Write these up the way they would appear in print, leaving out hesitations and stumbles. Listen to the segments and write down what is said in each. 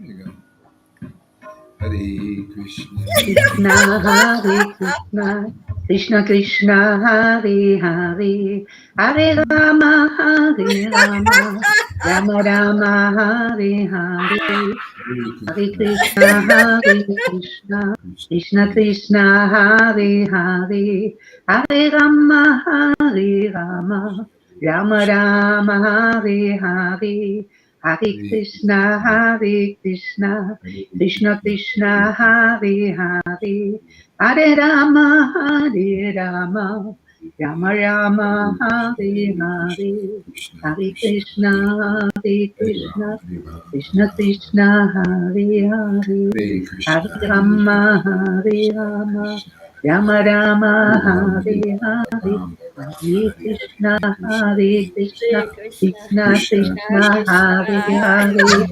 There you go. Hare Krishna, Krishna Hare Krishna, Krishna Krishna Hare Hare, Hare Rama Hare Rama, Rama Rama Hare Hare, Hare Krishna Hare Krishna, Krishna Krishna Hare Hare, Hare Rama Hare Rama, Rama Rama Hare Hare, Hare Krishna Hare Krishna, Krishna Krishna Hare Hare, Hare Rama Hare Rama, Rama Rama Hare Hare, Hare Krishna Hare Krishna, Krishna Krishna Hare Hare, Hare Rama Hare Rama, Rama Rama Hare Hare, Hare Krishna Hare Krishna, Krishna Krishna Hare Hare,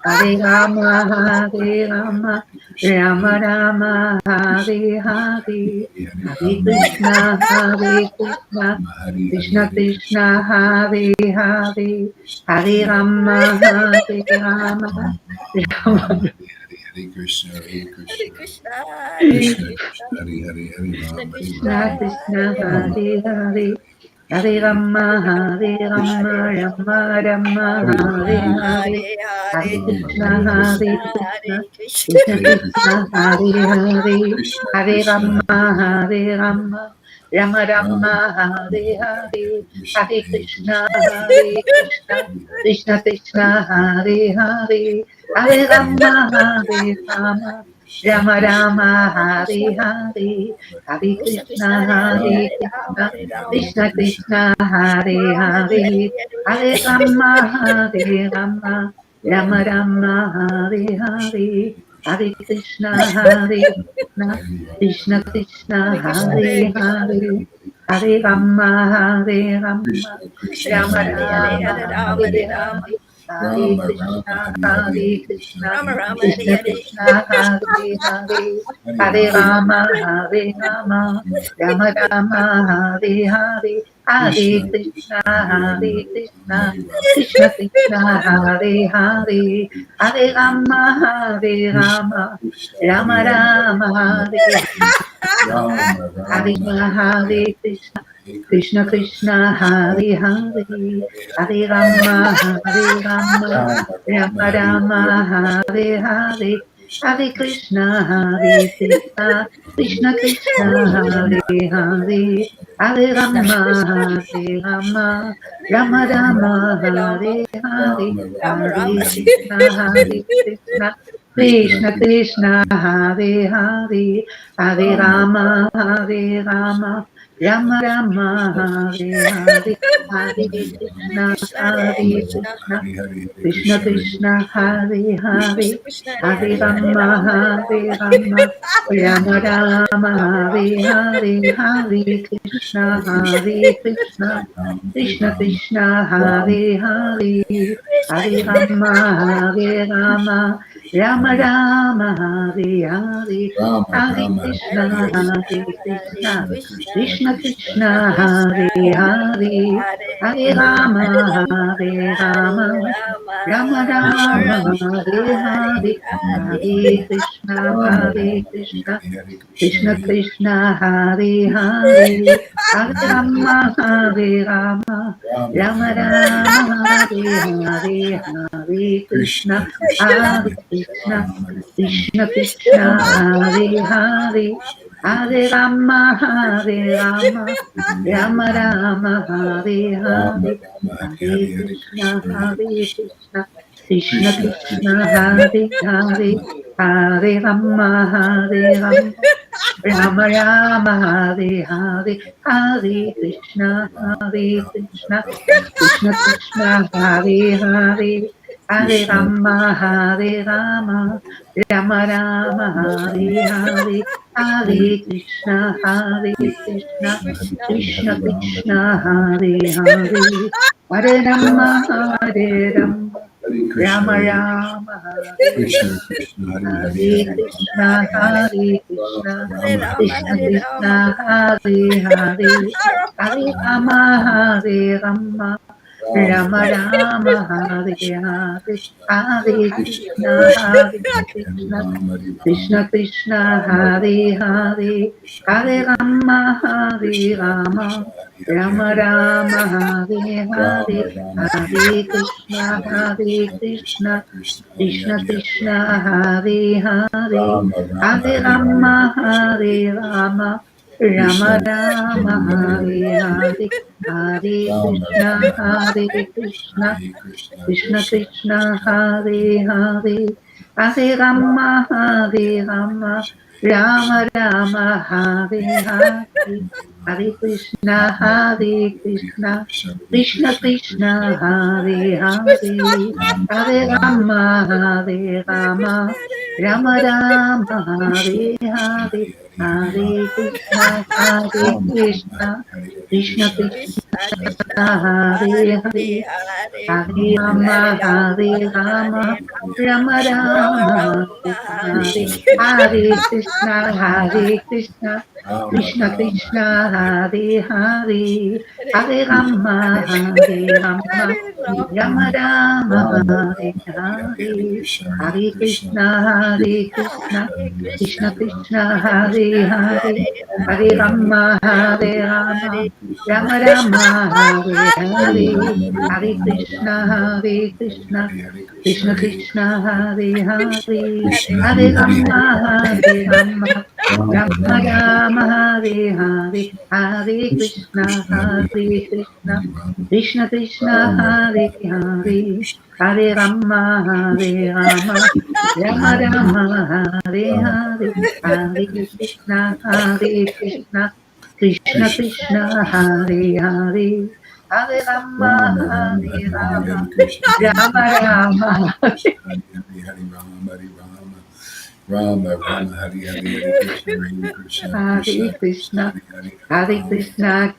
Hare Rama Hare Rama, Rama Rama Hare Hare, Hare Krishna Hare Krishna, Krishna Krishna Hare Hare, Hare Rama Hare Rama, Rama Hare Krishna, Hare Hare Krishna, Krishna, Hare Krishna Krishna, Krishna, Hare Hare, Hare Krishna Ram, Hare Krishna, Ram, Krishna Krishna Hare Ram, Hare Hare, Krishna, Hare Hare Rama Hare Hare Rama, Rama Rama Hare Rama, Hare Hare, Hare, Hare Hare Hare, Ram, Krishna Ram, Hare Hare Krishna, Hare Hare, Krishna, Hare Krishna. Krishna Hare Krishna Krishna, Hare Hare, Krishna Hare Krishna, Rama Hare Hare Rama, Rama Ram, Rama Ram, Hare Hare Hare, Krishna, Hare Hare Krishna Krishna, Hare Krishna, Krishna Hare Krishna Hare Hare, Hare Hare, Rama Hare Rama, Krishna Rama Krishna, Rama Hare Hare Krishna, Hare, Hare Krishna Krishna, Krishna Hare Hare, Hare Hare Ram, Krishna, Hare Ram, Krishna Krishna Hare Ram, Hare Hare, Hare, Hare Rama Hare Rama, Rama Rama Hare Hare, Hare Krishna Hare Krishna, Krishna Krishna Hare Krishna, Hare Hare Krishna, Hare, Hare Rama Hare Rama, Krishna Rama Krishna, Hare Hare, Hare Rama Ram, Hare Hare Ram, Hare, Hare Rama Rama Krishna Hari Hari Hare Hari Krishna Krishna, Rama Hari Rama, Hare Krishna Krishna Hare, Krishna Hare Hare, Hari Hare Rama Rama Hare Rama, Rama Rama Hare Hare, Hare Krishna Krishna Krishna Hari Hari Hare Rama Krishna, Hari Rama Krishna Krishna Hare Hare, Hare Hari Rama Hare Krishna Rama, Krishna Hari Rama Hari Rama Hare Rama Hare Rama Hari Hare Hari Krishna, Hare Krishna Krishna Krishna Krishna Hare Krishna Hari Hare, Hari Hari Hare Rama Rama Hare Rama, Rama Rama Rama Hari Hari Hari Rama Krishna Hare Hari Hare, Krishna Hare Krishna Krishna Hare Krishna, Krishna Krishna Rama Rama Hare Hari Hari Hare, Krishna Hare Krishna Krishna, Rama Hare Rama, Rama Rama Rama Rama, Hare Rama, Hare Hare, Rama Rama Rama Hare Rama, Hari Hari Krishna Krishna Hare Hari Krishna, Krishna Krishna Krishna Krishna Hare Hare, Hare Rama Rama Hare Rama, Rama Rama Hare Hare, Hare Hare Krishna Krishna, Hare Hare Krishna, Krishna, Hari Hari Hari Krishna Krishna Krishna Hare Hare, Krishna Krishna, Hare Hare Hare, Hare Rama Rama, Hare Hare Rama, Rama, Rama Rama Rama Hare Rama, Hare, Hare Krishna Hare Krishna, Krishna Krishna Hare Hare, Hare Rama Hare Rama, Rama Rama Hare Hare, Rama Hare Rama Hari Hare Krishna Hari Krishna, Hare Hare Krishna, Krishna, Krishna Krishna Krishna Krishna, Hare Hare, Hare Hare Rama Rama, Hare Hare Rama, Rama, Rama Rama Rama Hare Hare, Hare Hare Hare. Krishna Rama Hare Rama Hari Krishna, Hari Hari Krishna Krishna Hari Krishna Hare Hare, Hare Hari Rama Hare Rama, Rama Rama Rama Rama Hare Hare, Hare Krishna Krishna Krishna Hare Hari Krishna, Rama Hari Rama Krishna Krishna Rama Hare Hare, Hari Hare Krishna Rama Hare Rama, Hari Hari Rama Rama Hare Rama Hare, Rama Hari Hare Hari Hari Krishna Krishna Hari Hare Krishna Krishna, Krishna Krishna Krishna Krishna Hare Hare, Hare Rama Hare Rama, Rama Rama Hare Hare, Hare Krishna Hare Krishna, Krishna Krishna Hare Hare, Hare Krishna Rama Hare Rama, Rama Rama Hare Hare, Hare Krishna Hare Krishna, Krishna Krishna Hare Hare, Hare Rama Hare Rama, Hare Krishna Rama Hare Rama Hare Krishna Rama, Krishna Hare Hare Hare Hare Krishna, Hare Krishna, Rama Rama Hare Krishna Hare Krishna, Hare Hare, Hare Rama Rama, Hare Rama, Rama Rama, Hare Hare, Hare Krishna, Hare Krishna, Krishna Krishna, Hare Hare, Hare Rama, Hare Rama, Rama Rama, Hare Hare, Hare Krishna, Hare Krishna, Krishna Krishna, Hare Hare, Hare Rama, Hare Rama, Rama Rama, Hare Hare, Hare Krishna, Hare Krishna, Krishna Krishna, Hare Hare, Hare Rama, Hare Rama, Rama Rama, Hare Hare, Hare Krishna, Hare Krishna, Krishna Krishna, Hare Hare, Hare Rama, Hare Rama, Rama Rama, Hare Hare, Hare Krishna, Hare Krishna, Krishna Krishna, Hare Hare, Hare Rama, Hare Rama, Rama Rama, Hare Hare, Hare Krishna, Hare Krishna, Krishna Krishna, Hare Hare, Hare Rama, Hare Rama, Rama Rama, Hare Hare, Hare Krishna, Hare Krishna, Krishna Krishna, Hare Hare, Hare Rama, Hare Rama, Rama Rama, Hare Hare, Hare Krishna, Hare Krishna, Krishna Krishna, Hare Hare, Hare Rama, Hare Rama, Rama Rama, Hare Hare, Hare Krishna, Hare Krishna, Krishna Krishna, Hare Hare, Hare Rama, Hare Rama, Rama Rama, Hare Hare, Hare Krishna, Hare Krishna, Krishna Krishna, Hare Hare, Hare Rama, Hare Rama, Rama Rama, Rama Rama Hari Hari Hari Krishna Krishna Hare Krishna Krishna, Hari Hare Hari Krishna, Krishna Rama Krishna, Hari Hare Hari Hari Hare, Hare Rama, Hare Krishna Rama, Rama Rama, Rama Rama Hari Hare Hari Hari Hare, Hare Krishna Krishna, Krishna Hare Krishna Hari Krishna, Hari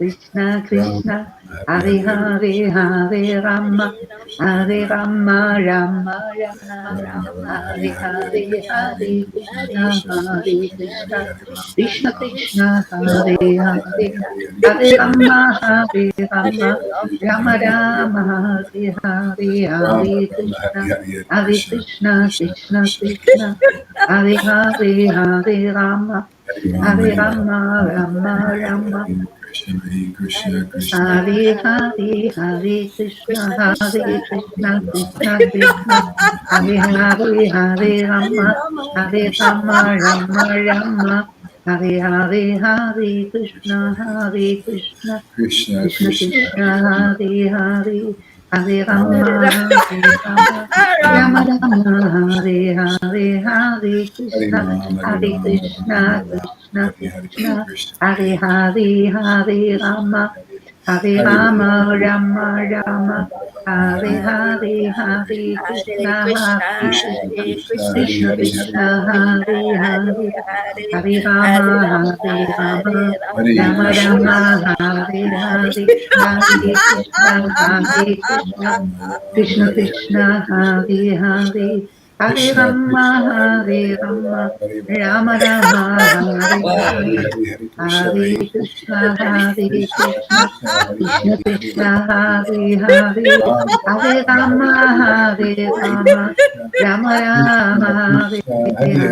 Krishna Krishna, Rama Hare Rama Hari Hare, Hari Hari Hare Krishna Rama, Hare Rama, Krishna Krishna Rama Hari Hari Rama, Hari Hare Hare, Rama Hare Rama Hari Krishna, Hari Hari Hare Krishna Krishna, Krishna Krishna Krishna Krishna, Krishna Hare Hare, Hare Rama, Hari Rama Hare Hari Rama Rama, Rama Hari Rama, Hari Krishna Krishna Hare Hare, Hare Krishna, Hare Krishna, Krishna Krishna, Hare Rama Hare, Hare Rama, Hare Krishna Rama, Rama Rama, Hare Hare, Hare Krishna, Hare Krishna, Krishna Krishna Krishna Krishna, Hare Hare, Hare Rama Rama, Hare Rama, Rama Rama, Hare Hare, Hare Hari Krishna, Rama Hari Hare Rama Krishna, Rama Krishna Hari Hari Krishna, Krishna Hare Hare, Hare Rama, Hare Hari Rama, Rama Rama, Hare Hari Hare, Hare Krishna, Hare Krishna Krishna, Krishna Hari Krishna Hari Hari Krishna, Hare Hare, Hare Rama, Hare Rama, Hari Rama Krishna Rama, Hare Hare, Hare Krishna, Hare Krishna, Krishna Hari Krishna, Hare Hare, Hare Krishna Rama, Hare Rama, Rama Rama, Hare Hare, Hare Krishna, Hare Krishna, Krishna Krishna, Hare Hare, Hare Rama, Hare Rama, Rama Rama, Hare Hare, Hare Krishna, Hare Krishna, Krishna Krishna, Hare Hare, Krishna Hare Krishna Rama, Hari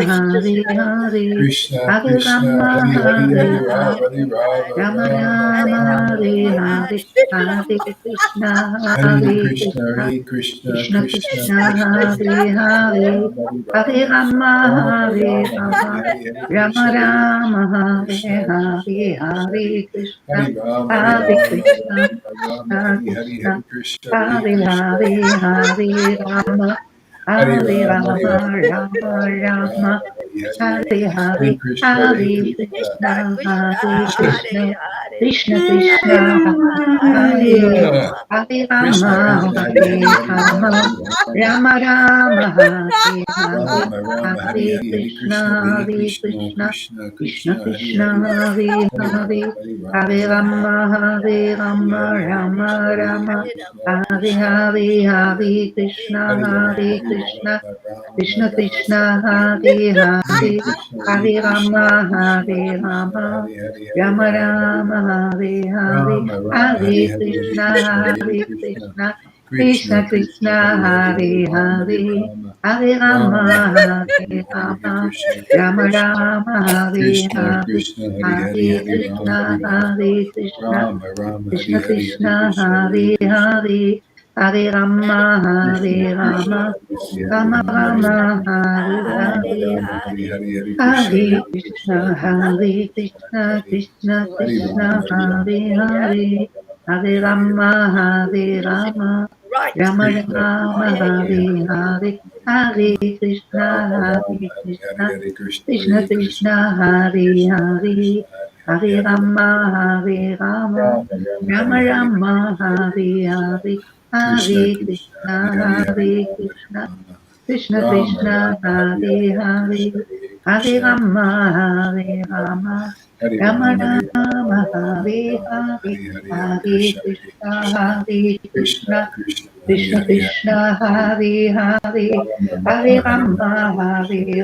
Hari Hari Hare Rama Hari Hare, Rama Rama Rama Rama, Rama Hare Rama Hare, Hare Krishna, Hari Hare Krishna Krishna, Hari Krishna Krishna Krishna Krishna, Krishna Hare Hare, Hare Rama, Rama Hare Rama Hari Rama, Hari Hari Rama Krishna Rama, Hare Krishna Hare, Krishna Hare Hari Krishna, Rama Hari Hare Rama Krishna, Rama Krishna Hari Hari Krishna, Hari Krishna Hari Hare Krishna Hare, Hare Rama, Hari Hare Rama Hari Rama, Rama Rama Rama Rama, Hari Hari Hare Hari Hare, Krishna Hari Hare Krishna Krishna, Hare Krishna, Krishna Krishna, Hare Hare Krishna Rama, Krishna Hare Hare Hare Hare Rama, Rama Rama Rama, Hare Hare, Rama Rama Hare Hare Hare Krishna, Hare Hare Krishna Krishna, Krishna Krishna Krishna Hare Krishna, Hare Hare Hare Hare, Rama Hare Hare Rama Rama, Hare Hare Rama, Hare Hare Rama Krishna Rama, Hare Krishna Hare, Krishna Hare Krishna, Hare Rama Hare Hare Krishna, Rama Krishna Rama Krishna, Rama Hare Hare Hare, Krishna Hare Krishna Rama, Krishna Hare Krishna Rama, Hare Hare Hare Rama Rama Rama, Hare Hare, Rama Rama Hare Hare Hare Hare Krishna, Krishna Hare Hare Krishna Krishna, Krishna Krishna Krishna Krishna, Hare Hare Hare Hare Rama Hare Hare, Rama Hare Rama, Rama Rama Hare Hare Hare Hare Rama, Krishna Hare Rama Krishna Rama, Hare Krishna Hare, Krishna Hare Hare Hare Hare Rama Krishna, Hare Rama Hare Krishna, Rama Rama Hare Krishna Hare Hare Krishna, Krishna Hare Hare Krishna Hare, Hare Rama, Krishna Hare Krishna Rama, Hare Hare Rama Rama Hare Rama, Rama Hare Rama Hare, Rama Hare Hare Hare Krishna Hare Hare Krishna Krishna, Hare Krishna, Hare Krishna Hare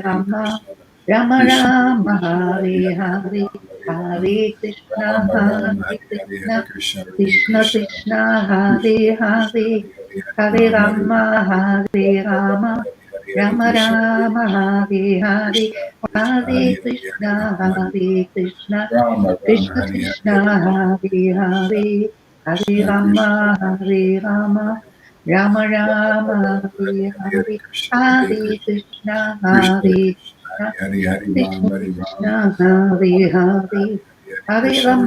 Rama Krishna, Hare Rama Hare Hare, Hare Hare Rama, Hare Rama, Rama Krishna Rama, Krishna Hare Hare Hare Hare, Rama Hare Krishna, Rama Hare Rama Hare Hare Krishna, Hare Krishna Krishna Hare Krishna Krishna, Hare Krishna Hare, Krishna Hare Hare Hare Hare Rama, Hare Rama, Rama Rama Rama Hare Hare Rama, Krishna Hare Hare Krishna Hare, Krishna Hare Krishna Hare Krishna, Hare Hare Hare Rama Krishna,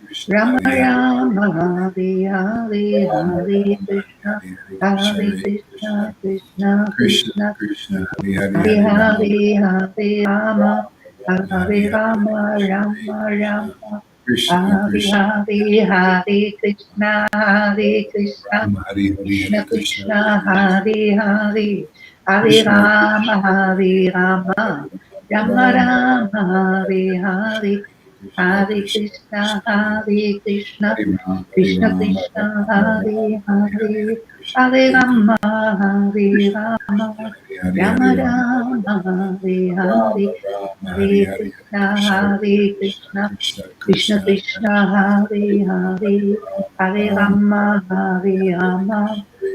Rama Krishna Rama Krishna, Rama Hare Hare Hare Hare, Krishna Hare Hare Krishna Rama, Hare Rama, Hare Rama Rama Hare Rama, Rama Hare Rama Hare, Hare Hare Hare Hare Krishna Hare Krishna, Krishna Hare Krishna Krishna, Krishna Hare Krishna Hare Hare Krishna, Hare Hare, Rama Hare Rama Hare Rama, Hare Hare Krishna Hare Rama, Krishna Rama Krishna Rama, Krishna Hare Hare Hare Hare, Hare Rama Hare Krishna, Rama Rama Hare Hare Hare Hare Krishna, Krishna Hare Krishna Krishna Krishna, Krishna Hare Krishna Hare, Hare Hare Hare Hare Rama Rama, Hare Rama, Hare Hare Rama Krishna Hare Rama, Hare Hare, Krishna Krishna Hare Hare Hare Krishna, Rama Hare Krishna,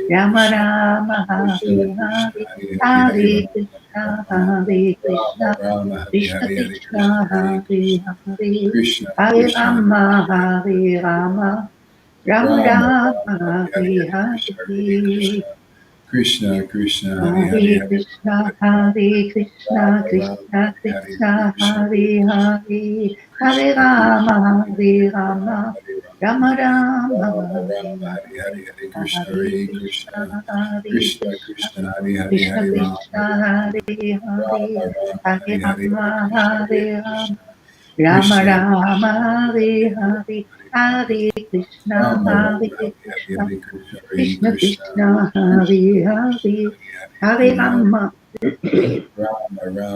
Rama Rama Krishna Hare Hare Krishna, Hare Krishna Hare Hare, Hare Krishna Krishna Rama, Hare Rama, Rama Rama Rama, Rama Hare Hare Hare Hare Hare, Krishna Hare Hare Krishna Krishna, Krishna Hare Krishna Krishna, Hare Hare Krishna Ram Hare Ram Krishna, Hare Hare, Hare Hare Krishna Hare Rama, Hare Krishna Rama, Krishna Rama Hare Hare Rama, Hare Hare, Ram Hare Ram Krishna, Hare Hare Krishna Hare Hare Krishna Krishna, Krishna Krishna Krishna, Krishna Hare Hare Hare Hare Ram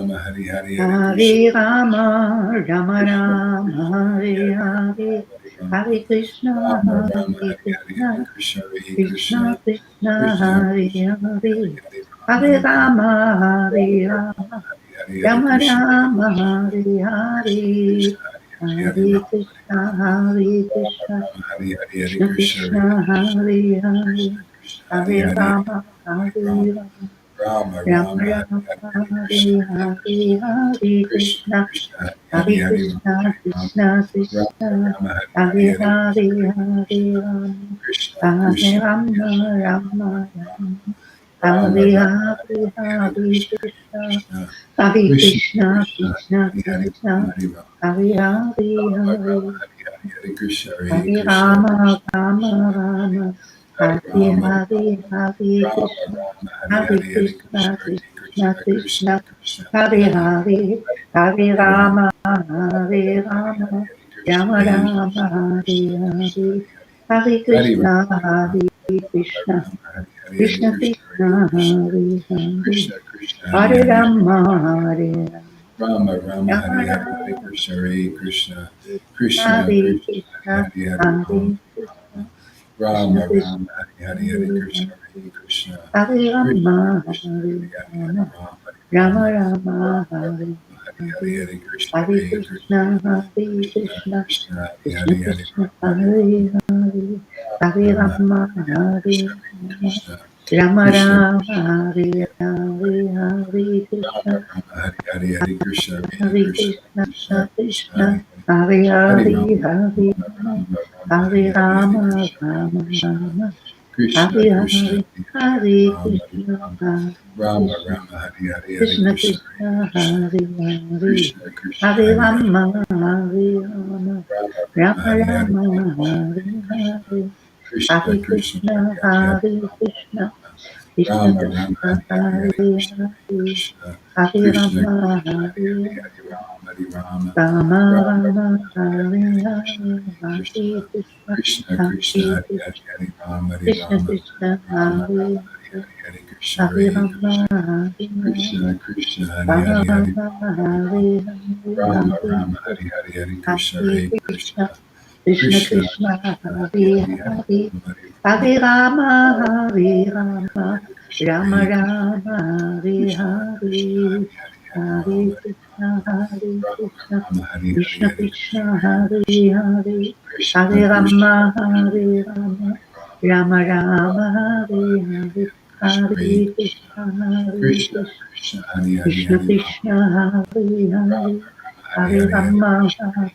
Hare, Hare Rama, Ram Ram Hare Hare Hare Rama, Krishna Hare Rama Krishna Rama, Krishna Hare Krishna Hare, Hare Krishna, Hare Krishna, Ram Hare Hare Krishna Hare Krishna Krishna, Hare Hare, Hare Krishna Rama, Krishna Hare Rama, Rama Ram Rama, Hare Hare, Krishna Hare Krishna Krishna, Krishna Hare Krishna, Hare Ram Hare Krishna Ram Krishna, Hare Hare Hare, Hare Krishna Hare Hare Krishna Rama, Hare Krishna Rama, Krishna Hare Rama Hare Ram Rama, Hare Ram Hare, Ram Hare Hare Hare Hare Krishna, Krishna Hare Krishna Krishna, Krishna Krishna Krishna Krishna, Hare Hare, Hare Ram Rama, Hare Rama, Rama Krishna Rama, Krishna Hare Krishna Hare, Hare Hare Hare Hare Ram Krishna, Ram Hare Ram Krishna, Ram Hare Krishna Hare Hare Krishna Krishna, Hare Hare Krishna Hare, Krishna Hare Krishna Rama, Hare Hare Rama, Rama Ram Rama, Hare Hare Hare Krishna Hare Hare, Krishna Krishna Krishna Hare Hare Hare Hare Krishna, Ram Hare Krishna, Ram Krishna Hare Hare Hare Krishna, Krishna Hare Hare, Hare Krishna Krishna Rama, Hare Hare Hare Rama, Hare Rama Rama, Ram Hare Ram Hare Hare, Hare Hare Krishna Hare Hare Krishna, Krishna Hare Krishna Krishna, Krishna Hare Hare Krishna Hare Ram Krishna, Hare Ram Hare Ram Hare, Ram Hare Hare Hare Hare Rama, Krishna Hare Hare Rama, Krishna Rama Krishna Rama, Hare Hare, Rama Hare Krishna, Rama Rama Hare Hare Krishna, Hare Krishna Hare Krishna Krishna Krishna, Krishna Hare Krishna Hare, Hare Hare Hare Ram Rama, Rama Rama Hare Hare Hare Krishna Hare Rama, Rama Krishna Rama, Krishna Hare Hare Hare Hare, Ram Hare Krishna, Rama Rama Hare Hare Hare Hare Krishna, Krishna Hare Krishna Krishna Krishna, Krishna Hare Krishna Hare Hare, Hare Ram Hare Hare Ram Rama, Hare Rama Rama, Rama Hare Hare Hare Rama Krishna Rama, Hare Krishna Hare Krishna Hare, Krishna Hare Hare Hare Ram Hare Krishna, Ram Hare Rama Krishna, Rama Hare Hare Hare Krishna Krishna Hare Krishna, Hare Hare, Krishna Krishna Hare Hare Hare Rama, Hare Ram Rama, Rama Rama Rama Hare Rama, Hare Hare Krishna Hare Hare Hare, Krishna Hare Krishna Krishna, Krishna Hare Hare Hare Ram Krishna, Hare Ram Krishna Rama Krishna, Rama Hare Hare Hare Hare Krishna Hare, Hare Hare Rama, Krishna Hare Krishna Rama, Rama Rama, Hare Hare, Hare Krishna, Hare Krishna Krishna, Krishna Krishna Hare Hare Krishna, Hare Ram Hare Hare, Rama Rama Hare Hare Hare Hare Krishna Hare Hare Krishna Rama, Krishna Rama Rama, Hare Hare Rama Hare, Hare Rama Krishna, Rama Hare Hare Hare Hare Krishna Krishna, Hare Krishna Krishna Krishna Krishna, Krishna Hare Hare Hare Hare, Hare Hare Rama Rama, Rama Hare Rama Hare Rama, Hare Rama Hare Rama Hare Hare, Hare Hare Krishna Rama, Hare Krishna, Hare Hare Krishna Krishna, Krishna Hare Hare, Krishna Krishna, Hare Hare Hare Rama Hare Rama Rama, Rama Hare Hare Hare Rama Krishna, Hare Krishna, Krishna Hare Krishna, Krishna Hare Hare Rama, Hare Krishna, Krishna Rama Krishna Rama, Hare Hare Hare Hare Krishna, Hare Hare, Krishna, Hare Krishna Rama Krishna, Hare Hare Hare Rama, Rama, Rama Rama Rama Rama, Hare Hare Hare, Hare Krishna, Hare Hare Krishna, Krishna Hare Krishna Krishna, Krishna, Hare Krishna Hare Krishna Hare Hare Hare, Hare Rama, Rama Hare Hare Krishna, Hare Rama, Krishna, Rama Krishna Rama Hare Hare, Hare Rama Krishna, Rama, Hare Hare Hare Krishna, Hare Hare Krishna, Krishna, Krishna Krishna, Krishna, Hare Hare Hare, Rama, Hare Rama Rama, Rama, Hare Hare Hare Hare Rama, Krishna, Hare Rama Krishna, Rama, Krishna Hare Krishna, Hare, Hare Hare Rama, Krishna, Rama Hare Rama Krishna, Rama, Hare Hare Hare Krishna Krishna, Krishna, Hare Krishna, Hare Hare, Krishna Krishna, Hare Hare Hare Rama, Hare Rama, Rama Rama Rama, Hare Hare Rama, Hare Krishna, Hare Hare Krishna, Hare, Krishna Hare Krishna, Krishna, Hare Hare Hare Krishna, Krishna Rama Rama, Krishna, Hare Hare Hare Hare Krishna, Hare Hare, Krishna, Hare Krishna Rama, Krishna, Hare Hare Hare Rama, Hare Rama, Rama Rama Rama Rama, Hare Hare Hare Krishna, Hare, Hare Hare Krishna, Krishna, Krishna Krishna, Hare Hare Hare Krishna, Hare Rama, Hare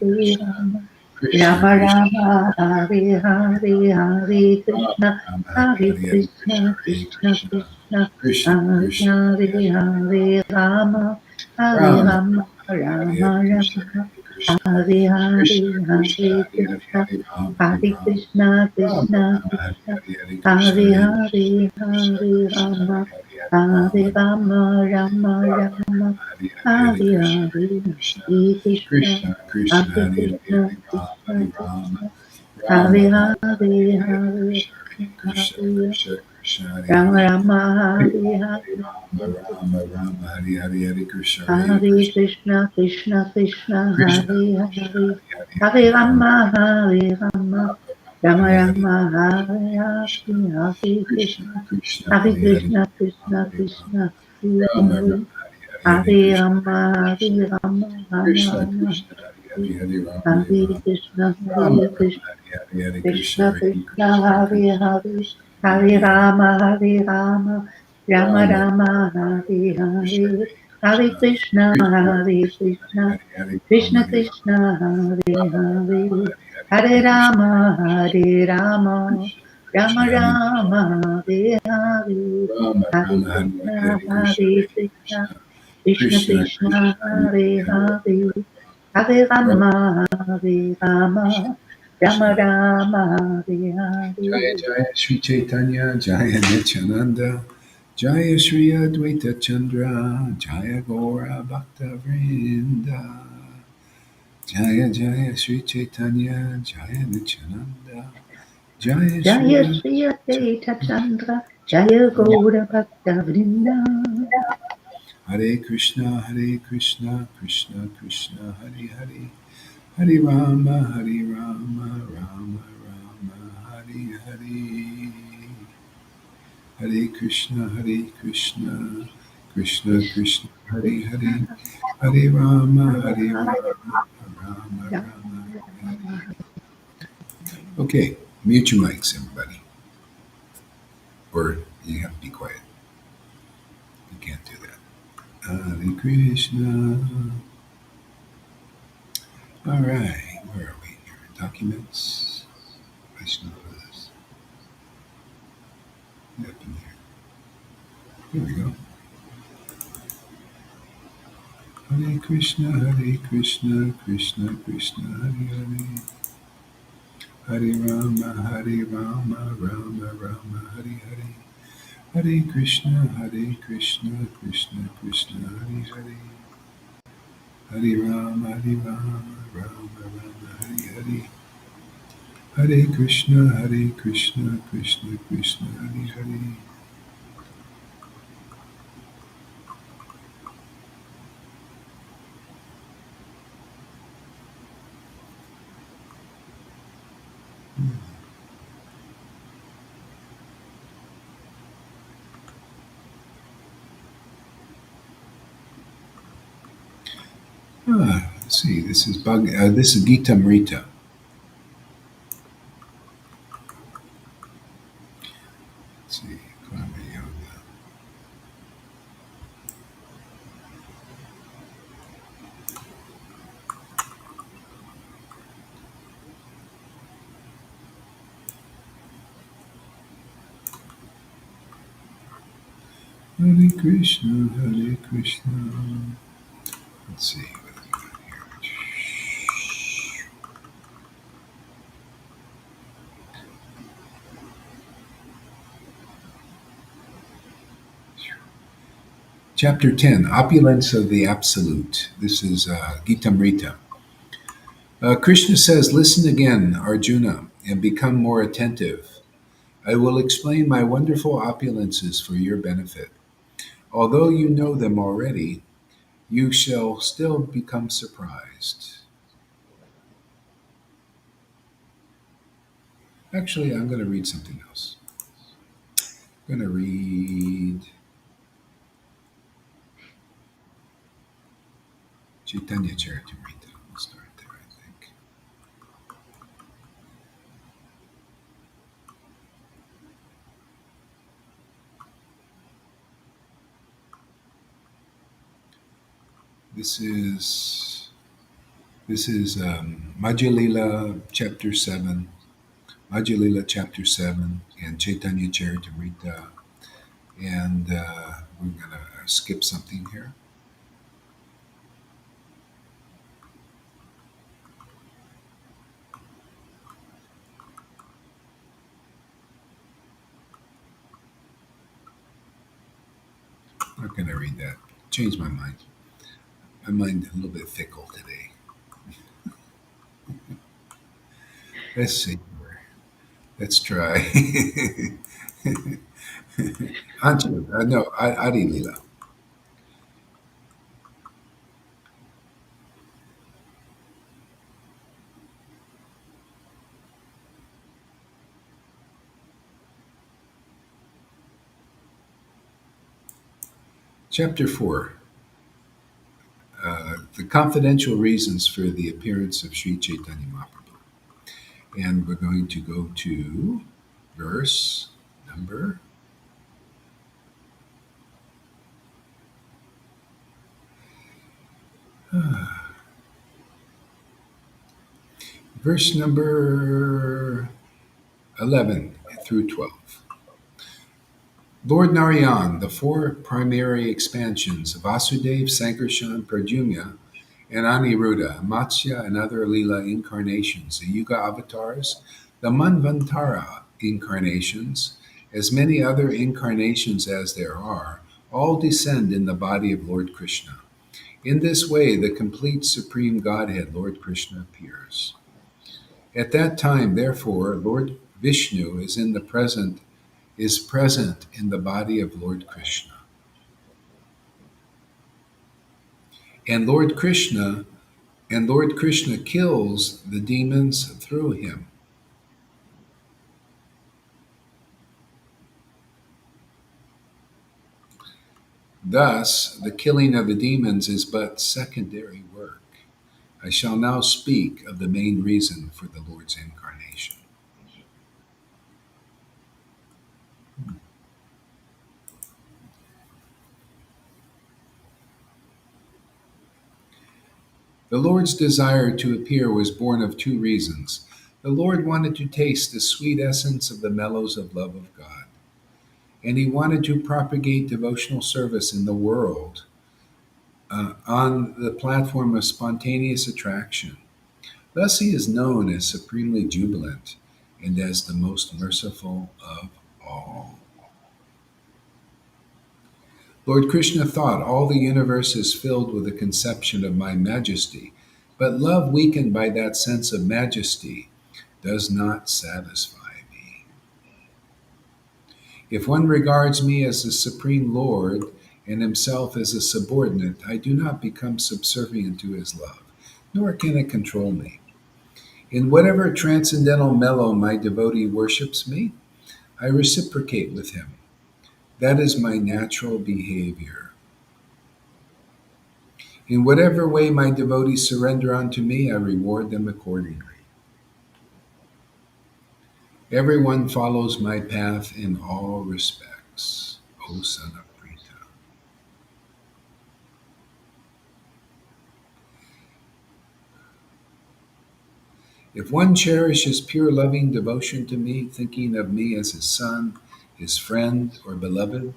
Krishna Rama, Krishna, Rama Hare Rama, Hare Hare, Hare Hare Krishna, Hare Hare Rama, Krishna, Hare Rama, Krishna Krishna, Hare Rama Hare Hare Rama, Rama, Hare Rama, Hare Hare, Rama Hare Rama, Hare Krishna, Hare Hare Krishna, Hare Hare Krishna, Krishna, Krishna Krishna Krishna, Krishna, Hare Hare Hare Hare Hare, Rama, Hare Rama, Hare Rama, Hare Hare Rama, Hare Krishna, Rama Hare Krishna, Rama, Hare Krishna Krishna, Hare, Hare Hare Hare Hare Rama, Hare Krishna, Hare Rama, Krishna, Rama, Hare Hare Krishna Hare Krishna, Krishna, Hare Hare Krishna, Hare, Krishna Hare Krishna, Rama, Hare Hare Rama, Rama Rama, Hare Hare, Hare Krishna, Hare Krishna Krishna, Krishna, Hare Hare Krishna Hare Rama, Krishna, Hare Hare, Rama Rama, Hare Hare Hare Hare Rama, Krishna, Hare Hare Krishna, Rama, Krishna Rama Krishna, Rama, Hare Hare, Hare Rama Krishna, Rama, Hare Hare Hare Hare Krishna, Krishna, Hare Krishna Krishna, Krishna, Krishna Hare Krishna, Hare Hare, Hare Hare Rama, Hare Rama Rama, Rama, Hare Hare Rama Krishna, Rama, Hare Krishna, Hare Krishna Hare, Krishna, Hare Hare Hare Krishna, Hare Rama, Hare Hare Rama, Krishna, Rama Krishna Rama, Hare Krishna, Hare Hare Krishna, Hare Hare Hare, Krishna, Hare Krishna, Rama, Hare Hare Hare Rama, Rama, Rama Rama Rama, Rama, Hare Hare Hare Hare Krishna, Hare, Hare Krishna, Hare Krishna, Krishna Krishna, Hare Hare Hare Krishna, Hare Rama, Krishna Hare Rama, Krishna, Rama Hare Rama, Hare, Hare Hare Hare Krishna, Hare Krishna, Hare, Krishna Krishna, Hare Rama Hare Rama, Hare Hare Rama, Hare Hare, Rama, Rama Rama, Hare Hare Hare Krishna, Hare Hare Krishna, Krishna, Krishna Krishna, Krishna Hare Krishna, Hare, Hare Hare Hare Hare Rama, Rama, Hare Rama, Rama Rama, Rama Hare Hare Rama, Krishna, Hare Hare Hare, Krishna, Hare Krishna Krishna, Krishna, Hare Hare Hare Krishna, Rama, Krishna Hare Rama, Krishna, Hare Rama Hare, Rama, Hare Hare Hare Hare Krishna, Rama, Hare Hare Krishna, Rama, Rama Krishna Rama, Krishna, Hare Hare Hare Rama, Hare Hare Rama, Krishna, Rama Hare Rama, Krishna, Hare Hare Hare Krishna, Krishna Hare Krishna, Krishna, Hare Krishna Hare, Krishna, Hare Hare Hare Hare Rama, Hare Rama, Rama Rama Rama, Rama, Hare Krishna, Hare, Hare Hare Krishna, Krishna, Krishna Hare Krishna, Krishna, Hare Hare Hare Rama, Krishna Hare Rama, Krishna, Hare Rama Rama, Hare, Hare Hare Hare Hare Krishna, Rama, Krishna Hare Rama, Krishna, Krishna Rama Hare Rama, Hare Hare, Rama Hare Rama, Hare Hare Krishna, Hare Krishna, Hare Hare Krishna, Krishna, Krishna Krishna Krishna, Krishna, Hare Hare Hare Hare, Hare Hare Rama Rama, Hare Krishna, Rama, Rama Krishna. Rama, Hare Jaya Hare. Jaya Sri Chaitanya, Jaya Nityananda, Jaya Sri Advaita Chandra, Jaya Gora Bhakta Vrinda, Jaya Jaya Sri Chaitanya, Jaya Nityananda, Jaya Sri Jaya Advaita Shri Advaita Chandra, Jaya Chandra, Gaura Bhakta Vrinda. Hare Krishna, Hare Krishna, Krishna Krishna, Hare Hare, Hare Rama, Hare Rama, Rama Rama, Hare Hare. Hare Krishna, Hare Krishna, Krishna Krishna Krishna, Hare Hare, Krishna, Hare Rama, Hare Hare Rama, Rama, Rama Rama Rama. Rama. Okay, mute your mics, everybody. Or you have to be quiet. You can't do that. Hare Krishna. All right, where are we here? Documents. Vaishnavas. What happened here? Here we go. Hare Krishna, Hare Krishna, Krishna Krishna, Hare Hare. Hare Rama, Hare Rama, Rama Rama, Hare Hare. Hare Krishna, Krishna Krishna, Hare Hare. Hare Rama, Rama Rama, Hare Hare. Hare Krishna, Krishna Krishna, Hare Hare. Let's see. This is Gita Mrita. Let's see. Karma Yoga. Hare Krishna, Hare Krishna. Let's see. What do we got here? Chapter 10, Opulence of the Absolute. This is Gita Mrita. Krishna says, listen again, Arjuna, and become more attentive. I will explain my wonderful opulences for your benefit. Although you know them already, you shall still become surprised. Actually, I'm going to read something else. I'm going to read Chaitanya Charitamrita. We'll start there, I think. This is Madhya Lila chapter 7, Madhya Lila chapter 7, and Chaitanya Charitamrita. And we're going to skip something here. I'm not going to read that. Changed my mind. My mind a little bit fickle today. Let's see. Let's try. Anju, no, Adi Lila. Chapter 4. The confidential reasons for the appearance of Sri Chaitanya Mahaprabhu. And we're going to go to verse number verse number 11 through 12. Lord Narayan, the four primary expansions of Vasudev, Sankarshan, Pradyumna, and Aniruddha, Matsya, and other Leela incarnations, the Yuga avatars, the Manvantara incarnations, as many other incarnations as there are, all descend in the body of Lord Krishna. In this way, the complete Supreme Godhead, Lord Krishna, appears. At that time, therefore, Lord Vishnu is present in the body of Lord Krishna. And Lord Krishna kills the demons through him. Thus, the killing of the demons is but secondary work. I shall now speak of the main reason for the Lord's incarnation. The Lord's desire to appear was born of two reasons. The Lord wanted to taste the sweet essence of the mellows of love of God, and he wanted to propagate devotional service in the world on the platform of spontaneous attraction. Thus he is known as supremely jubilant and as the most merciful of all. Lord Krishna thought all the universe is filled with a conception of my majesty, but love weakened by that sense of majesty does not satisfy me. If one regards me as the Supreme Lord and himself as a subordinate, I do not become subservient to his love, nor can it control me. In whatever transcendental mellow my devotee worships me, I reciprocate with him. That is my natural behavior. In whatever way my devotees surrender unto me, I reward them accordingly. Everyone follows my path in all respects, O son of Prita. If one cherishes pure loving devotion to me, thinking of me as his son, his friend, or beloved,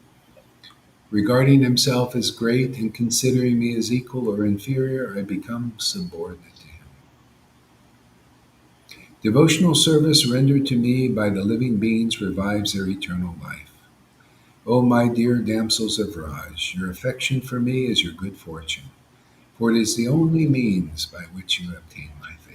regarding himself as great and considering me as equal or inferior, I become subordinate to him. Devotional service rendered to me by the living beings revives their eternal life. O my dear damsels of Raj, your affection for me is your good fortune, for it is the only means by which you obtain my favor.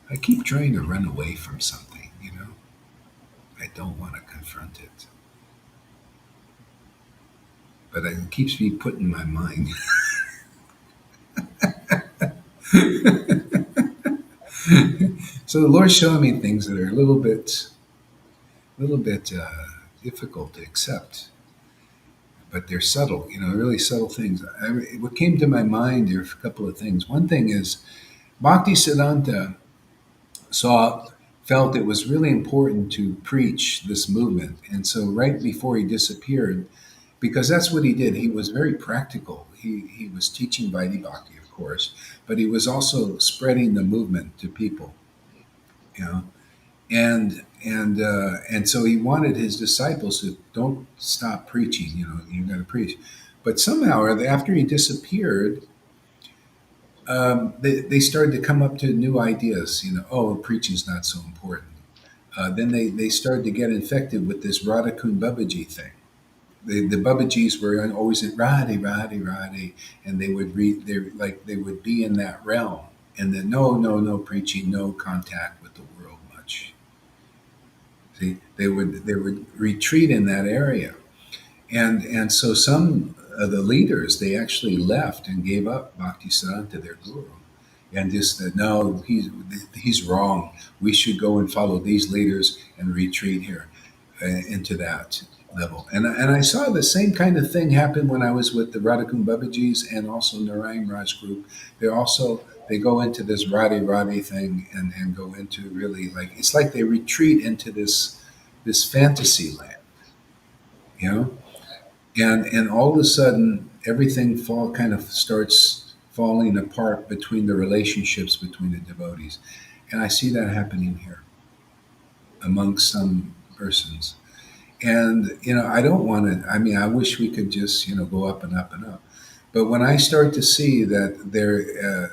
I keep trying to run away from something, you know? I don't want to confront it. But it keeps me put in my mind. So the Lord's showing me things that are a little bit difficult to accept, but they're subtle, really subtle things. What came to my mind are a couple of things. One thing is Bhakti Siddhanta saw felt it was really important to preach this movement, and so right before he disappeared, because that's what he did. He was very practical. He was teaching Vaidhi Bhakti, of course, but he was also spreading the movement to people, you know. And so he wanted his disciples to don't stop preaching. You got to preach. But somehow, after he disappeared, they started to come up to new ideas. Oh, preaching's not so important. Then they started to get infected with this Radhakund Babaji thing. The Babajis were always in Radhe, Radhe, Radhe, and they would read. They would be in that realm, and then no preaching, no contact with the world much. See, they would retreat in that area, and so some of the leaders they actually left and gave up Bhaktisiddhanta, their guru, and just said, no, he's wrong. We should go and follow these leaders and retreat here into that level. And I saw the same kind of thing happen when I was with the Radhakund Babajis and also Narayan Raj group. They go into this Radhe Radhe thing and go into really it's like they retreat into this fantasy land, you know? And all of a sudden everything kind of starts falling apart between the relationships between the devotees. And I see that happening here among some persons. And I don't want to. I mean, I wish we could just go up and up and up. But when I start to see that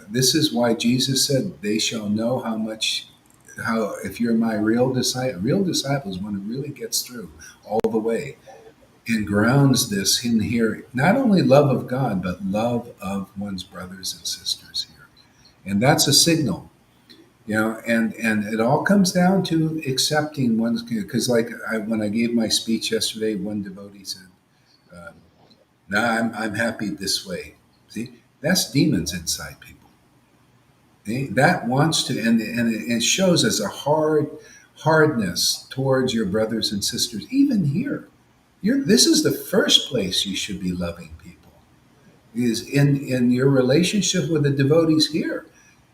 this is why Jesus said, "They shall know how if you're my real disciple is one who really gets through all the way and grounds this in here, not only love of God but love of one's brothers and sisters here, and that's a signal." And it all comes down to accepting one's, because when I gave my speech yesterday, one devotee said, "No, I'm happy this way." See, that's demons inside people. That wants to, and it shows as a hardness towards your brothers and sisters, even here. This is the first place you should be loving people, is in your relationship with the devotees here.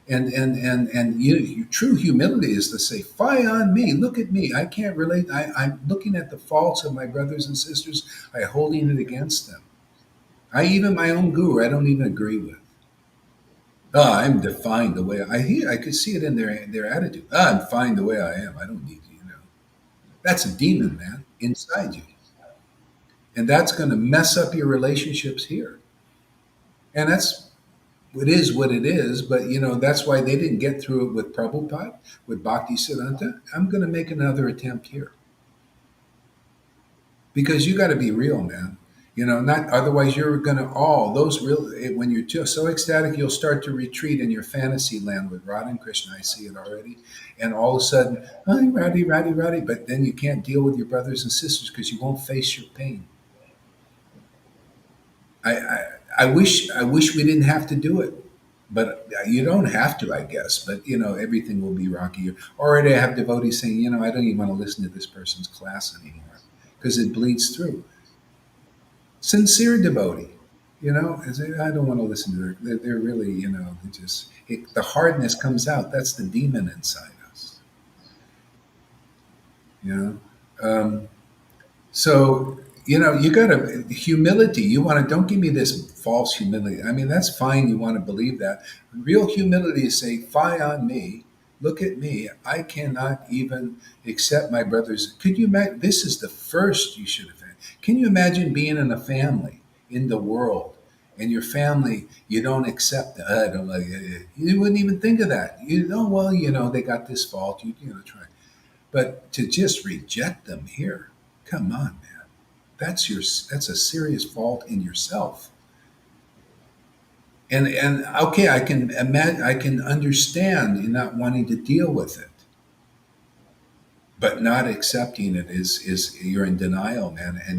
And your true humility is to say, "Fie on me! Look at me! I can't relate. I'm looking at the faults of my brothers and sisters. I'm holding it against them. Even my own guru, I don't even agree with. I'm defined the way I hear. I could see it in their attitude. I'm fine the way I am. I don't need you. That's a demon, man, inside you, and that's going to mess up your relationships here. And that's it is what it is. But that's why they didn't get through it with Prabhupada, with Bhaktisiddhanta. I'm going to make another attempt here because you got to be real, man. Not otherwise you're going to all those real when you're just so ecstatic, you'll start to retreat in your fantasy land with Radha and Krishna. I see it already, and all of a sudden, I'm Radhi, Radhi, Radhi. But then you can't deal with your brothers and sisters because you won't face your pain. I, I I wish we didn't have to do it, but you don't have to, I guess. But everything will be rocky. Already, I have devotees saying, I don't even want to listen to this person's class anymore because it bleeds through. Sincere devotee, I don't want to listen to her. They're really, the hardness comes out. That's the demon inside us, you know. Um, So, you got to humility. You want to don't give me this false humility. I mean, that's fine. You want to believe that. Real humility is say, "Fie on me. Look at me. I cannot even accept my brothers." Could you imagine? This is the first you should have had. Can you imagine being in a family in the world, and your family you don't accept? I don't like it. You wouldn't even think of that. Well, they got this fault. Try. But to just reject them here, come on, man. That's a serious fault in yourself. And okay, I can imagine, I can understand you not wanting to deal with it, but not accepting it is you're in denial, man, and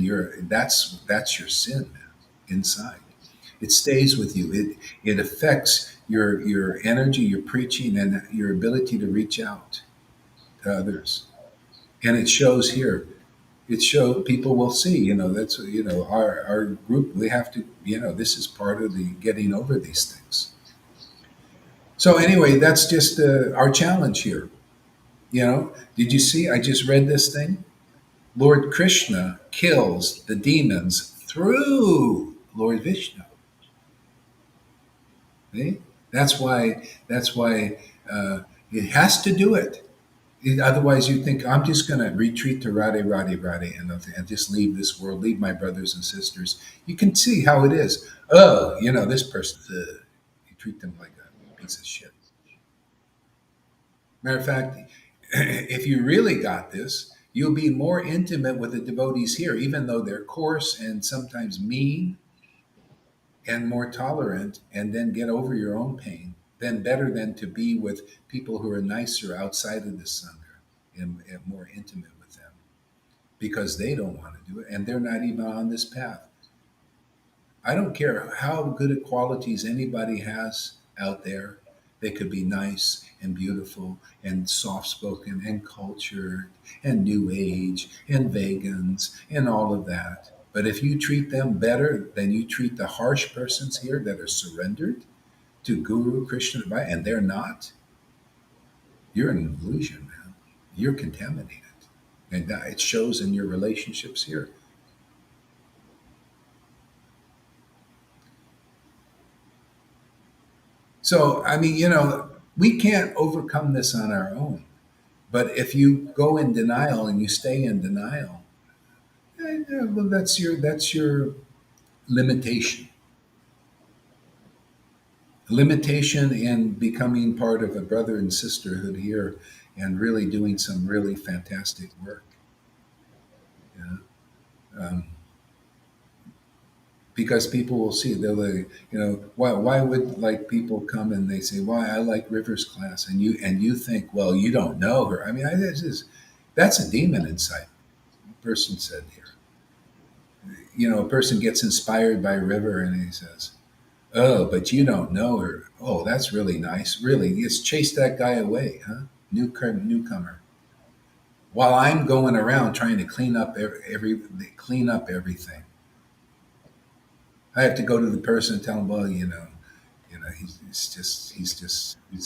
that's your sin, man, inside. It stays with you. It affects your energy, your preaching, and your ability to reach out to others. And it shows here. It shows people will see. That's our group. We have to. This is part of the getting over these things. So anyway, that's just our challenge here. Did you see? I just read this thing. Lord Krishna kills the demons through Lord Vishnu. See? That's why. That's why it has to do it. Otherwise, you think I'm just going to retreat to Radhe, Radhe, Radhe, and just leave this world, leave my brothers and sisters. You can see how it is. Oh, this person, you treat them like a piece of shit. Matter of fact, if you really got this, you'll be more intimate with the devotees here, even though they're coarse and sometimes mean and more tolerant, and then get over your own pain. Then better than to be with people who are nicer outside of the sangha and more intimate with them because they don't want to do it and they're not even on this path. I don't care how good at qualities anybody has out there. They could be nice and beautiful and soft spoken and cultured and new age and vegans and all of that. But if you treat them better than you treat the harsh persons here that are surrendered to Guru Krishna and they're not, you're an illusion, man. You're contaminated. And it shows in your relationships here. So, I mean, we can't overcome this on our own. But if you go in denial and you stay in denial, well, that's your limitation. Limitation in becoming part of a brother and sisterhood here and really doing some really fantastic work. Yeah. Um, because people will see they'll like, why would like people come and they say why I like Rivers class and you think well you don't know her. I mean that's a demon inside. A person said here, a person gets inspired by River and he says, oh, but you don't know her. Oh, that's really nice. Really, just chase that guy away, huh? Newcomer. While I'm going around trying to clean up everything, I have to go to the person and tell him, well, he's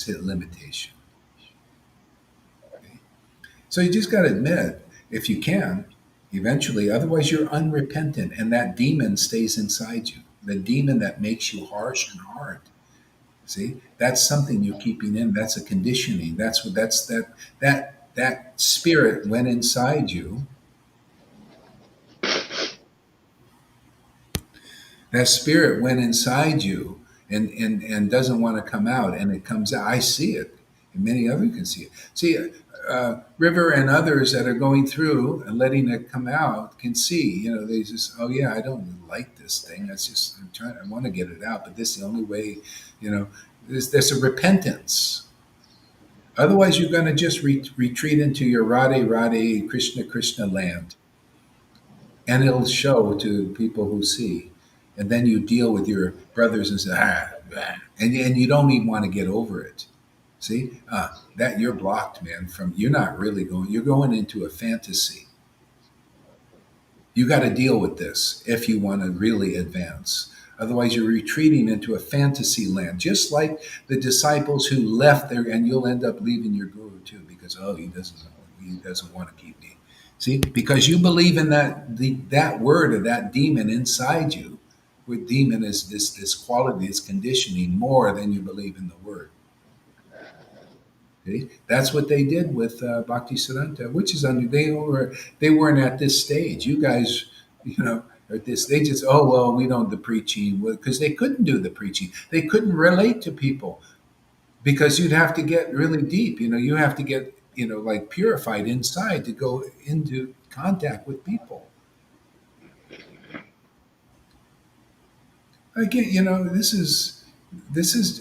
hit limitation. Okay? So you just got to admit, if you can, eventually, otherwise you're unrepentant, and that demon stays inside you. The demon that makes you harsh and hard. See, that's something you're keeping in. That's a conditioning. That spirit went inside you. That spirit went inside you and doesn't want to come out, and it comes out. I see it, and many others can see it. See, River and others that are going through and letting it come out can see. They just, oh yeah, I don't like this thing. That's just I want to get it out, but this is the only way. There's a repentance. Otherwise, you're going to just retreat into your Radhe Radhe Krishna Krishna land, and it'll show to people who see. And then you deal with your brothers and say, and you don't even want to get over it. See, that you're blocked, man. You're not really going. You're going into a fantasy. You got to deal with this if you want to really advance. Otherwise, you're retreating into a fantasy land, just like the disciples who left there, and you'll end up leaving your guru too, because he doesn't want to keep me. See, because you believe in that word or that demon inside you, where demon is this quality, this conditioning more than you believe in the word. See? That's what they did with Bhakti Siddhanta, which is they weren't at this stage. You guys, at this, they just, oh well, we don't do the preaching, because they couldn't do the preaching. They couldn't relate to people, because you'd have to get really deep. You have to get like purified inside to go into contact with people. Again, this is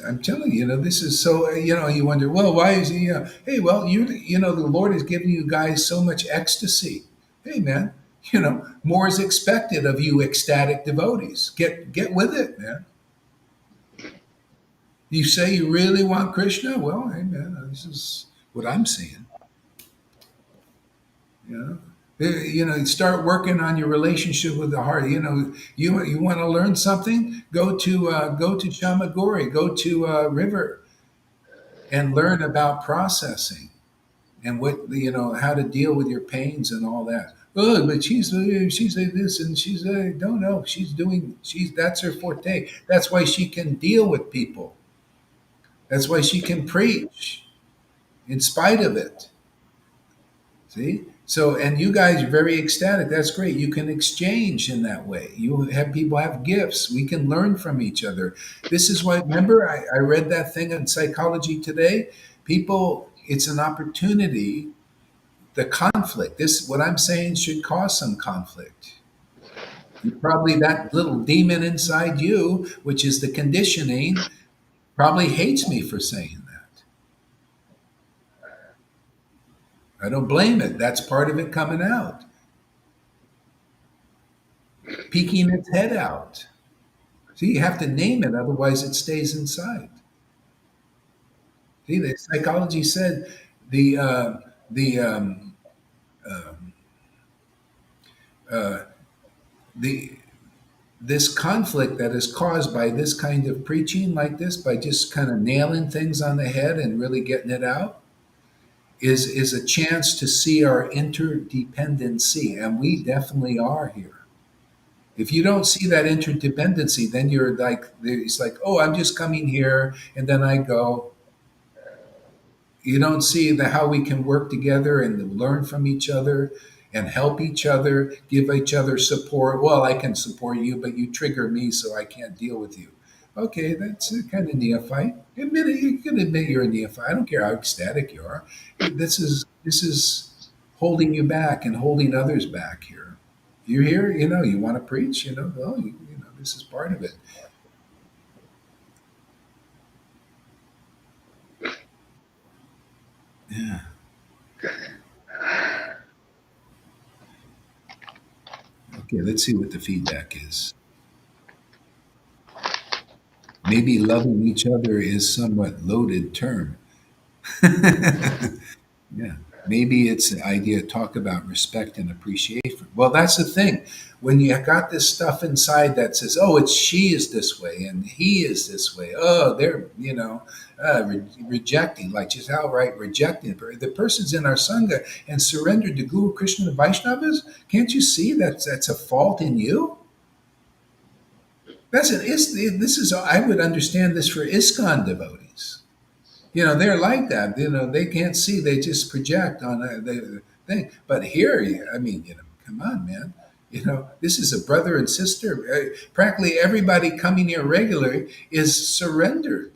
I'm telling you, this is so, you wonder, well, why is he, hey, well, the Lord is giving you guys so much ecstasy. Hey man, more is expected of you ecstatic devotees. Get with it, man. You say you really want Krishna? Well, hey man, this is what I'm seeing. Start working on your relationship with the heart. You want to learn something? Go to Chamagori, go to River, and learn about processing and what how to deal with your pains and all that. Oh, but she's like this, and she's don't know. That's her forte. That's why she can deal with people. That's why she can preach in spite of it. See? So, and you guys are very ecstatic. That's great. You can exchange in that way. People have gifts. We can learn from each other. This is why, remember, I read that thing on Psychology Today. People, it's an opportunity. The conflict, what I'm saying should cause some conflict. Probably that little demon inside you, which is the conditioning, probably hates me for saying that. I don't blame it. That's part of it coming out. Peeking its head out. See, you have to name it, otherwise it stays inside. See, the psychology said the this conflict that is caused by this kind of preaching like this, by just kind of nailing things on the head and really getting it out, is a chance to see our interdependency, and we definitely are here. If you don't see that interdependency, then you're like, it's like, oh, I'm just coming here and then I go. You don't see how we can work together and learn from each other and help each other, give each other support. Well, I can support you, but you trigger me, so I can't deal with you. Okay, that's a kind of neophyte. Admit it. You can admit you're a neophyte. I don't care how ecstatic you are. This is holding you back and holding others back here. You're here, you want to preach, well, this is part of it. Yeah. Okay, let's see what the feedback is. Maybe loving each other is somewhat loaded term. Yeah. Maybe it's the idea, talk about respect and appreciation. Well, that's the thing. When you got this stuff inside that says, oh, she is this way and he is this way. Oh, they're, rejecting, like just outright rejecting. The person's in our Sangha and surrendered to Guru, Krishna, and Vaishnavas. Can't you see that's a fault in you? This is, I would understand this for ISKCON devotees. They're like that. They can't see. They just project on the thing. But here, come on, man. You know, this is a brother and sister. Practically everybody coming here regularly is surrendered.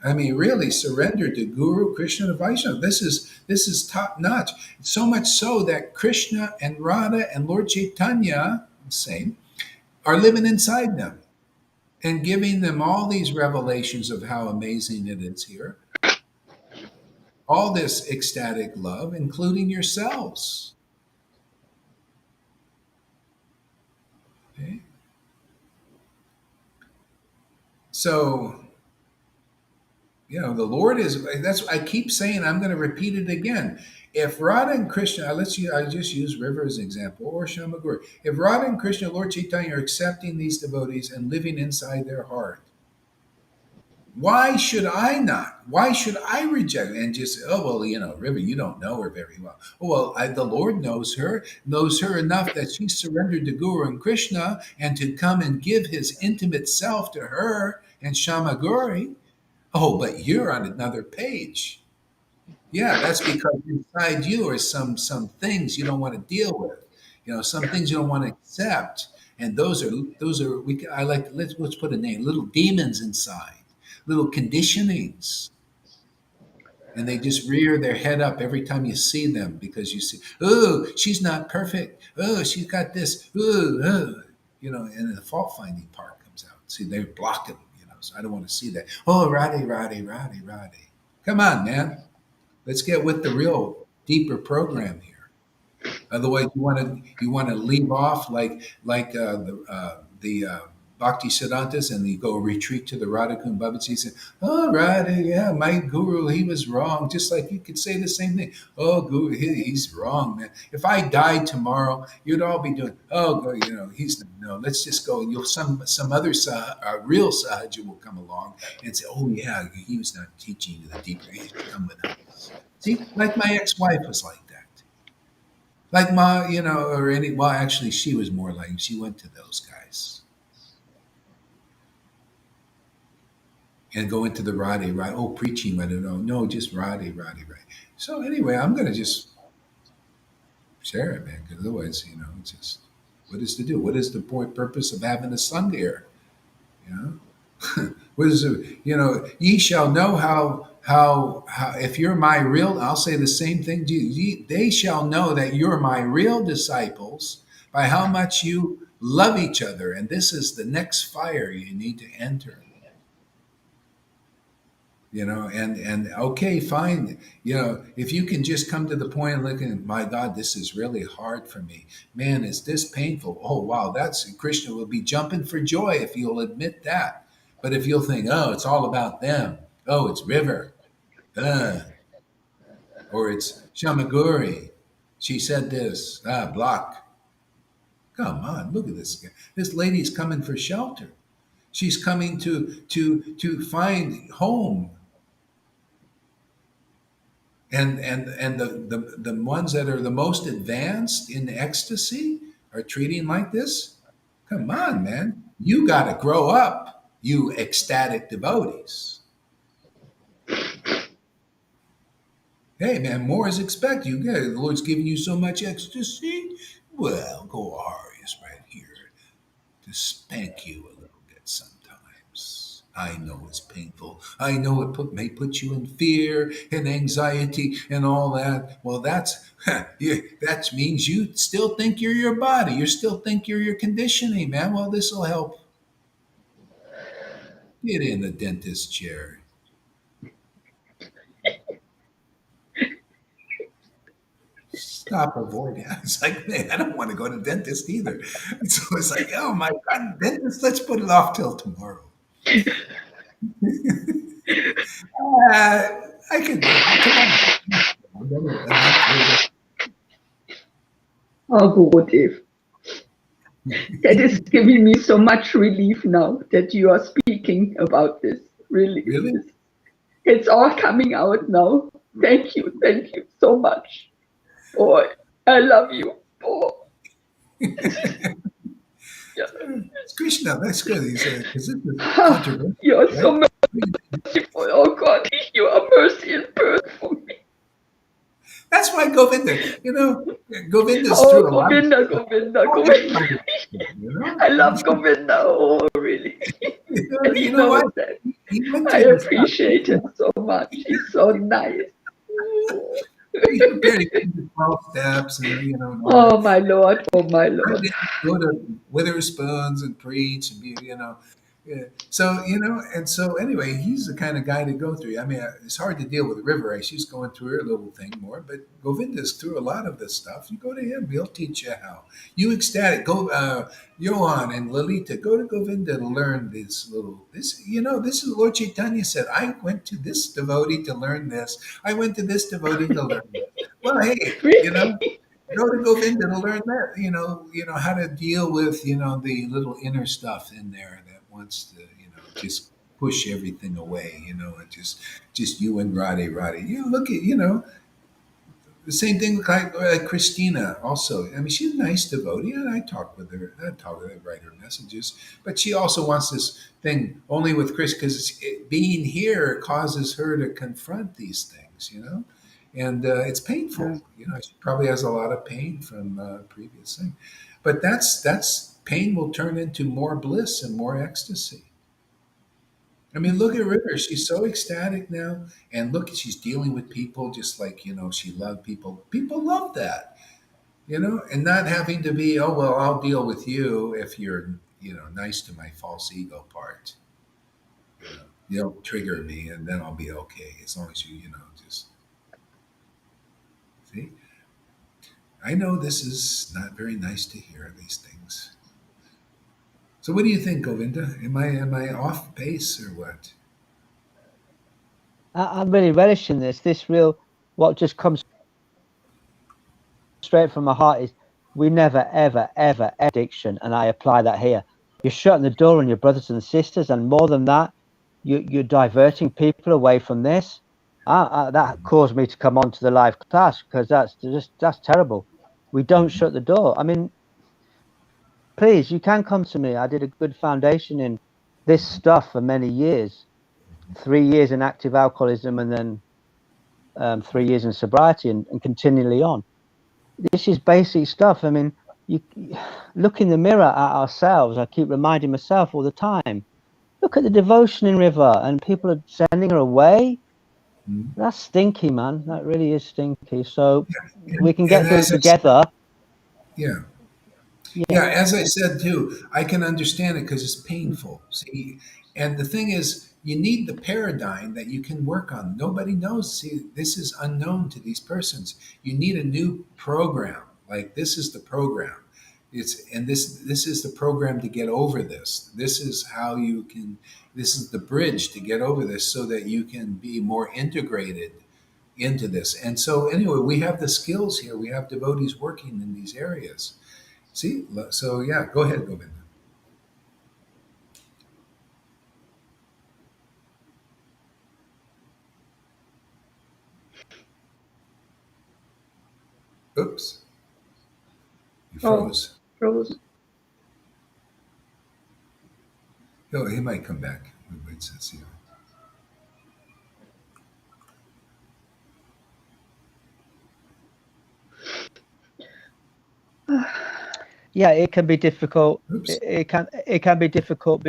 I mean, really surrendered to Guru, Krishna, and Vaishnava. This is top notch. So much so that Krishna and Radha and Lord Chaitanya, same, are living inside them and giving them all these revelations of how amazing it is here. All this ecstatic love, including yourselves. Okay? So, the Lord is, that's, I keep saying, I'm going to repeat it again. If Radha and Krishna, I just use River as an example, or Shamaguri. If Radha and Krishna, Lord Chaitanya, are accepting these devotees and living inside their heart, why should I not? Why should I reject it and just say, oh, well, River, you don't know her very well. Oh, well, the Lord knows her enough that she surrendered to Guru and Krishna and to come and give his intimate self to her and Shamaguri. Oh, but you're on another page. Yeah, that's because inside you are some things you don't want to deal with. Some things you don't want to accept, and those are I like let's put a name, little demons inside, little conditionings, and they just rear their head up every time you see them because you see, oh, she's not perfect. Oh, she's got this. And the fault finding part comes out. See, they're blocking. So I don't want to see that. Oh, Roddy. Come on, man. Let's get with the real deeper program here. Otherwise, you want to leave off like the Bhakti Siddhantas, and you go retreat to the Radhakund Bhavaji and say, "Oh, Radha, yeah, my guru, he was wrong." Just like you could say the same thing. "Oh, guru, he's wrong, man. If I died tomorrow, you'd all be doing, oh, he's no. Let's just go. You'll some other real Sahaja will come along and say, oh yeah, he was not teaching you the deeper. He should come with us." See, like my ex-wife was like that. Like well, actually, she was more like, she went to those guys and go into the Radhe, right? Oh, preaching, I don't know. No, just Radhe, right. So anyway, I'm going to just share it, man, because otherwise, it's just, what is to do? What is the purpose of having a Sangha here? What is it? Ye shall know how if you're my real, I'll say the same thing to you. They shall know that you're my real disciples by how much you love each other, and this is the next fire you need to enter. And okay, fine. If you can just come to the point of looking, my God, this is really hard for me. Man, is this painful? Oh, wow, Krishna will be jumping for joy if you'll admit that. But if you'll think, oh, it's all about them. Oh, it's River. Or it's Shamaguri. She said this. Block. Come on, look at this guy. This lady's coming for shelter. She's coming to find home. And the ones that are the most advanced in ecstasy are treating like this. Come on, man. You got to grow up, you ecstatic devotees. Hey, man, more is expected. The Lord's giving you so much ecstasy. Well, go Arius right here to spank you a little bit sometimes. I know it's painful. I know it may put you in fear and anxiety and all that. Well, that means you still think you're your body. You still think you're your conditioning, man. Well, this will help. Get in the dentist chair. Stop avoiding it. It's like, man, I don't want to go to the dentist either. So it's like, oh my God, dentist, let's put it off till tomorrow. I can do it. Oh, Gurudev. That is giving me so much relief now that you are speaking about this. Really? It's all coming out now. Thank you so much. Boy, I love you. Boy. It's Krishna, that's good. He said, you're so merciful. Oh God, you are mercy in person for me. That's why Govinda, Govinda's Oh, through a lot of Govinda, stuff. Govinda, Oh, Govinda. everybody, you know, I love Govinda. Oh, really. And he you know what? knows that. He went I through the stuff. appreciate him so much. He's so nice. He's prepared to do the 12 steps and all that. Oh, my Lord. Oh, my I Lord. didn't go to Witherspoons and preach and be. Yeah. So and so anyway, he's the kind of guy to go through. I mean, it's hard to deal with River Ice. She's going through her little thing more, but Govinda's through a lot of this stuff. You go to him; he'll teach you how. You ecstatic, go, Johan and Lalita, go to Govinda to learn this little. This is Lord Chaitanya said. I went to this devotee to learn this. I went to this devotee to learn this. Well, hey, Really? go to Govinda to learn that. How to deal with the little inner stuff in there that wants to just push everything away. And just you and Radhe. Look at the same thing with like Christina also. I mean, she's a nice devotee, and I talk with her. Write her messages, but she also wants this thing only with Chris because being here causes her to confront these things. And it's painful. She probably has a lot of pain from previous thing, but that's pain will turn into more bliss and more ecstasy. I mean, look at River. She's so ecstatic now. And look, she's dealing with people just like, she loved people. People love that, and not having to be, oh, well, I'll deal with you if you're, nice to my false ego part. You don't trigger me and then I'll be okay as long as just see. I know this is not very nice to hear these things. So what do you think, Govinda? Am I off base or what? I'm really relishing this. What just comes straight from my heart is we never, ever, ever addiction, and I apply that here. You're shutting the door on your brothers and sisters, and more than that, you're diverting people away from this. That caused me to come on to the live class because that's terrible. We don't shut the door. I mean, please, you can come to me. I did a good foundation in this stuff for many years, 3 years in active alcoholism, and then 3 years in sobriety, and continually on. This is basic stuff. I mean, you look in the mirror at ourselves. I keep reminding myself all the time. Look at the devotion in River, and people are sending her away. That's stinky, man. That really is stinky. So we can get through it together. Yeah. Yeah, as I said too, I can understand it because it's painful. See, and the thing is, you need the paradigm that you can work on. Nobody knows. See, this is unknown to these persons. You need a new program. Like this is the program. This is the program to get over this. This is how you can. This is the bridge to get over this, so that you can be more integrated into this. And so, anyway, we have the skills here. We have devotees working in these areas. See, so yeah, go ahead, Govinda. Oops, you froze. Froze. Oh, he might come back. Wait, see. Yeah, it can be difficult. Oops. It can be difficult.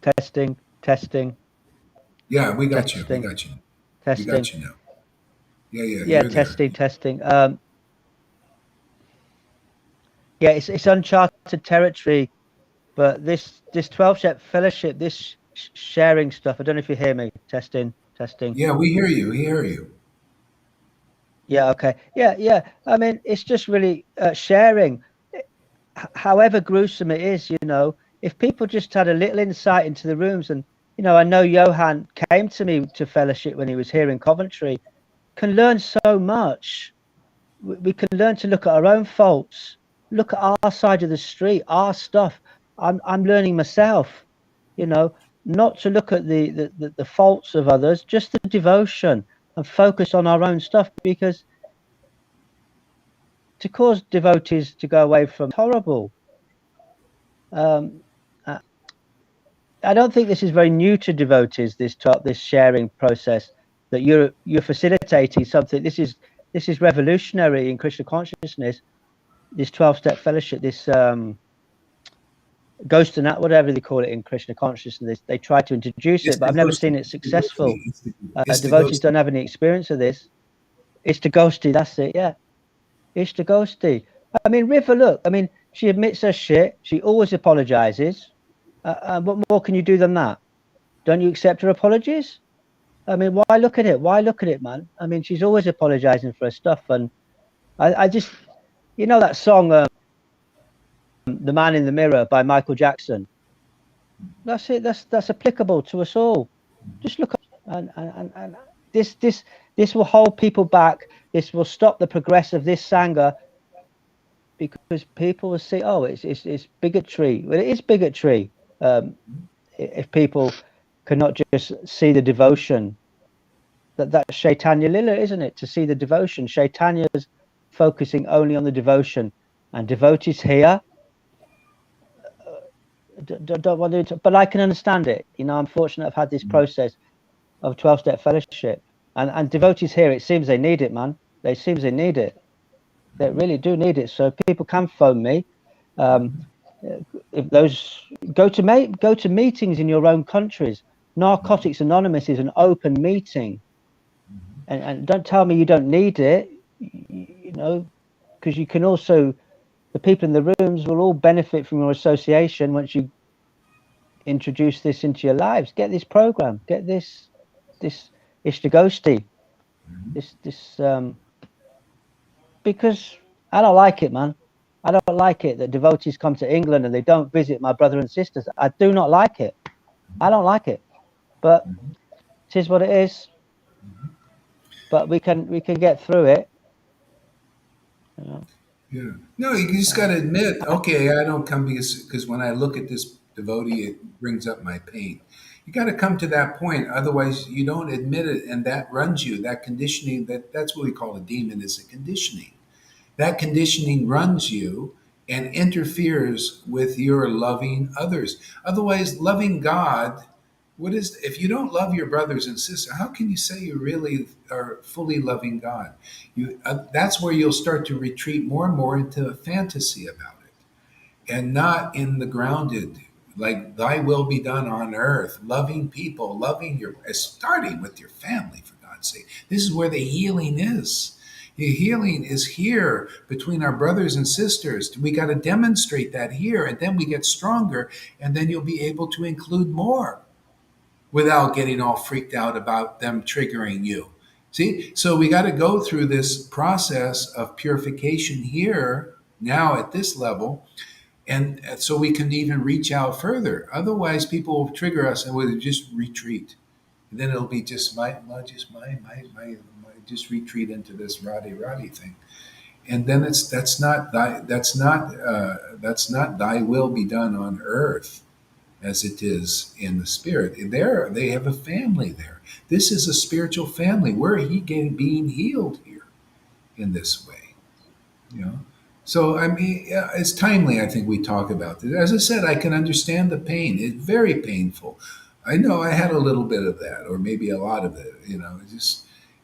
Testing. Yeah, we got you. We Testing. got you. We Testing. got you now. Yeah. Yeah, You're testing. there. Yeah, it's uncharted territory, but this 12-step fellowship, this sharing stuff. I don't know if you hear me. Testing. Yeah, we hear you. We hear you. Yeah. Okay. Yeah. I mean, it's just really sharing. However gruesome it is, if people just had a little insight into the rooms, and I know Johan came to me to fellowship when he was here in Coventry, can learn so much. We can learn to look at our own faults, look at our side of the street, our stuff. I'm learning myself, not to look at the faults of others, just the devotion, and focus on our own stuff, because to cause devotees to go away from horrible. I don't think this is very new to devotees, this sharing process. that you're facilitating something. This is revolutionary in Krishna consciousness. This 12-step fellowship, this ghost and that, whatever they call it in Krishna consciousness, they try to introduce It's it, but the I've never ghost. seen it successful. It's the Devotees ghost. don't have any experience of this. It's the ghosty, that's it, yeah. It's the ghosty. I mean, River, look, I mean, she admits her shit. She always apologizes. What more can you do than that? Don't you accept her apologies? I mean, why look at it? Why look at it, man? I mean, she's always apologizing for her stuff. And I just, you know, that song, The Man in the Mirror by Michael Jackson. That's it. That's applicable to us all. Just look at, and this will hold people back. This will stop the progress of this Sangha, because people will see, oh, it's bigotry. Well, it is bigotry. If people cannot just see the devotion, that's Chaitanya Lila, isn't it? To see the devotion. Chaitanya's focusing only on the devotion, and devotees here don't want to. But I can understand it. You know, I'm fortunate I've had this process of 12-step fellowship, and devotees here, it seems they need it, man. They seems they need it. They really do need it. So people can phone me. If those go to meetings in your own countries. Narcotics Anonymous is an open meeting, and don't tell me you don't need it. You know, because you can also, the people in the rooms will all benefit from your association once you introduce this into your lives. Get this program. Get this Ishtagosti. This because I don't like it, man. I don't like it that devotees come to England and they don't visit my brother and sisters. I do not like it. I don't like it. But it is what it is. But we can get through it. You know? Yeah. No, you just got to admit, okay, I don't come because when I look at this devotee, it brings up my pain. You got to come to that point. Otherwise, you don't admit it, and that runs you. That conditioning, that's what we call a demon, is a conditioning. That conditioning runs you and interferes with your loving others. Otherwise, loving God, what is, if you don't love your brothers and sisters, how can you say you really are fully loving God? That's where you'll start to retreat more and more into a fantasy about it, and not in the grounded, like thy will be done on earth, loving people, loving your, starting with your family, for God's sake. This is where the healing is. The healing is here between our brothers and sisters. We got to demonstrate that here, and then we get stronger, and then you'll be able to include more without getting all freaked out about them triggering you. See? So we got to go through this process of purification here, now at this level, and so we can even reach out further. Otherwise, people will trigger us and we'll just retreat. And then it'll be just just retreat into this Radhe thing. And then that's not thy will be done on earth as it is in the spirit. There, they have a family there. This is a spiritual family. We're being healed here in this way, you know. So I mean, it's timely. I think we talk about this. As I said, I can understand the pain. It's very painful. I know I had a little bit of that, or maybe a lot of it. You know,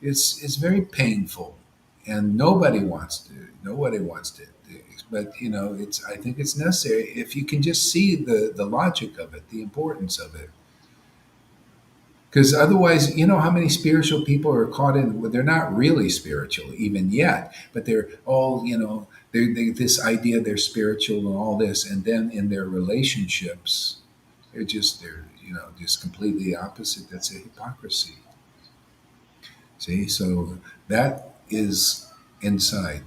it's very painful, and nobody wants to. Nobody wants to. But you know, I think it's necessary if you can just see the logic of it, the importance of it. Because otherwise, you know how many spiritual people are caught in, well, they're not really spiritual even yet, but they're all, you know, this idea they're spiritual and all this, and then in their relationships, they're, you know, just completely opposite. That's a hypocrisy. See, so that is inside.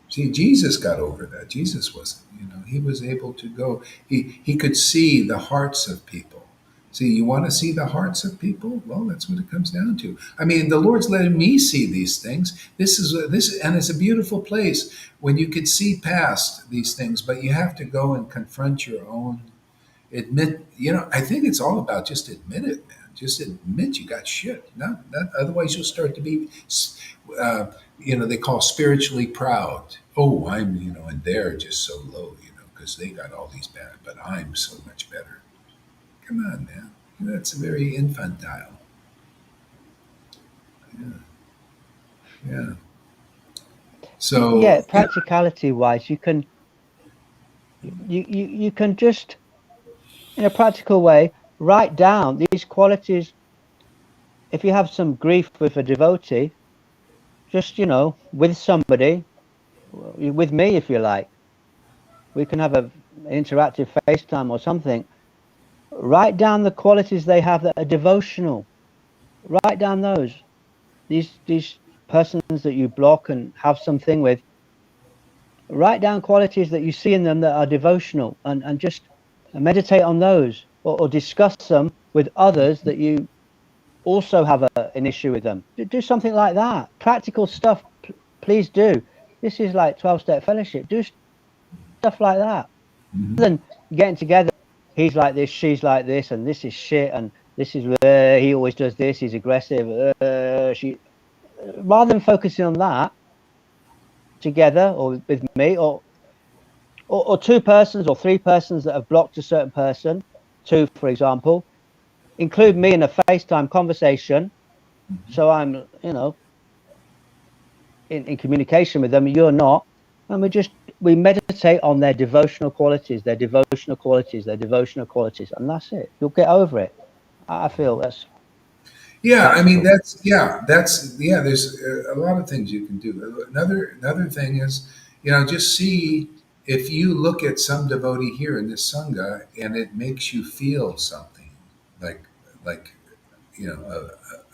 See, Jesus got over that. Jesus wasn't, you know, he was able to go, he could see the hearts of people. See, you want to see the hearts of people? Well, that's what it comes down to. I mean, the Lord's letting me see these things. And it's a beautiful place when you could see past these things, but you have to go and confront your own, admit, you know, I think it's all about just admit it, man. Just admit you got shit. Not otherwise you'll start to be, you know, they call spiritually proud. Oh, I'm, you know, and they're just so low, you know, because they got all these bad, but I'm so much better. Come on, man. That's very infantile. Yeah. Yeah, So, practicality wise, you can just, in a practical way, write down these qualities. If you have some grief with a devotee, just, with somebody, with me, if you like, we can have an interactive FaceTime or something. Write down the qualities they have that are devotional. Write down those. These persons that you block and have something with, write down qualities that you see in them that are devotional, and just meditate on those, or discuss them with others that you also have an issue with them. Do something like that. Practical stuff, please do. This is like 12-step fellowship. Do stuff like that. mhm. Rather than getting together, he's like this, she's like this, and this is shit, and this is he always does this, he's aggressive. Rather than focusing on that together, or with me, or two persons or three persons that have blocked a certain person, two, for example, include me in a FaceTime conversation. So I'm, in communication with them, you're not. And we meditate on their devotional qualities, their devotional qualities, their devotional qualities. And that's it. You'll get over it. I feel that's Yeah, I mean practical. that's there's a lot of things you can do. Another thing is, just see if you look at some devotee here in this sangha and it makes you feel something like like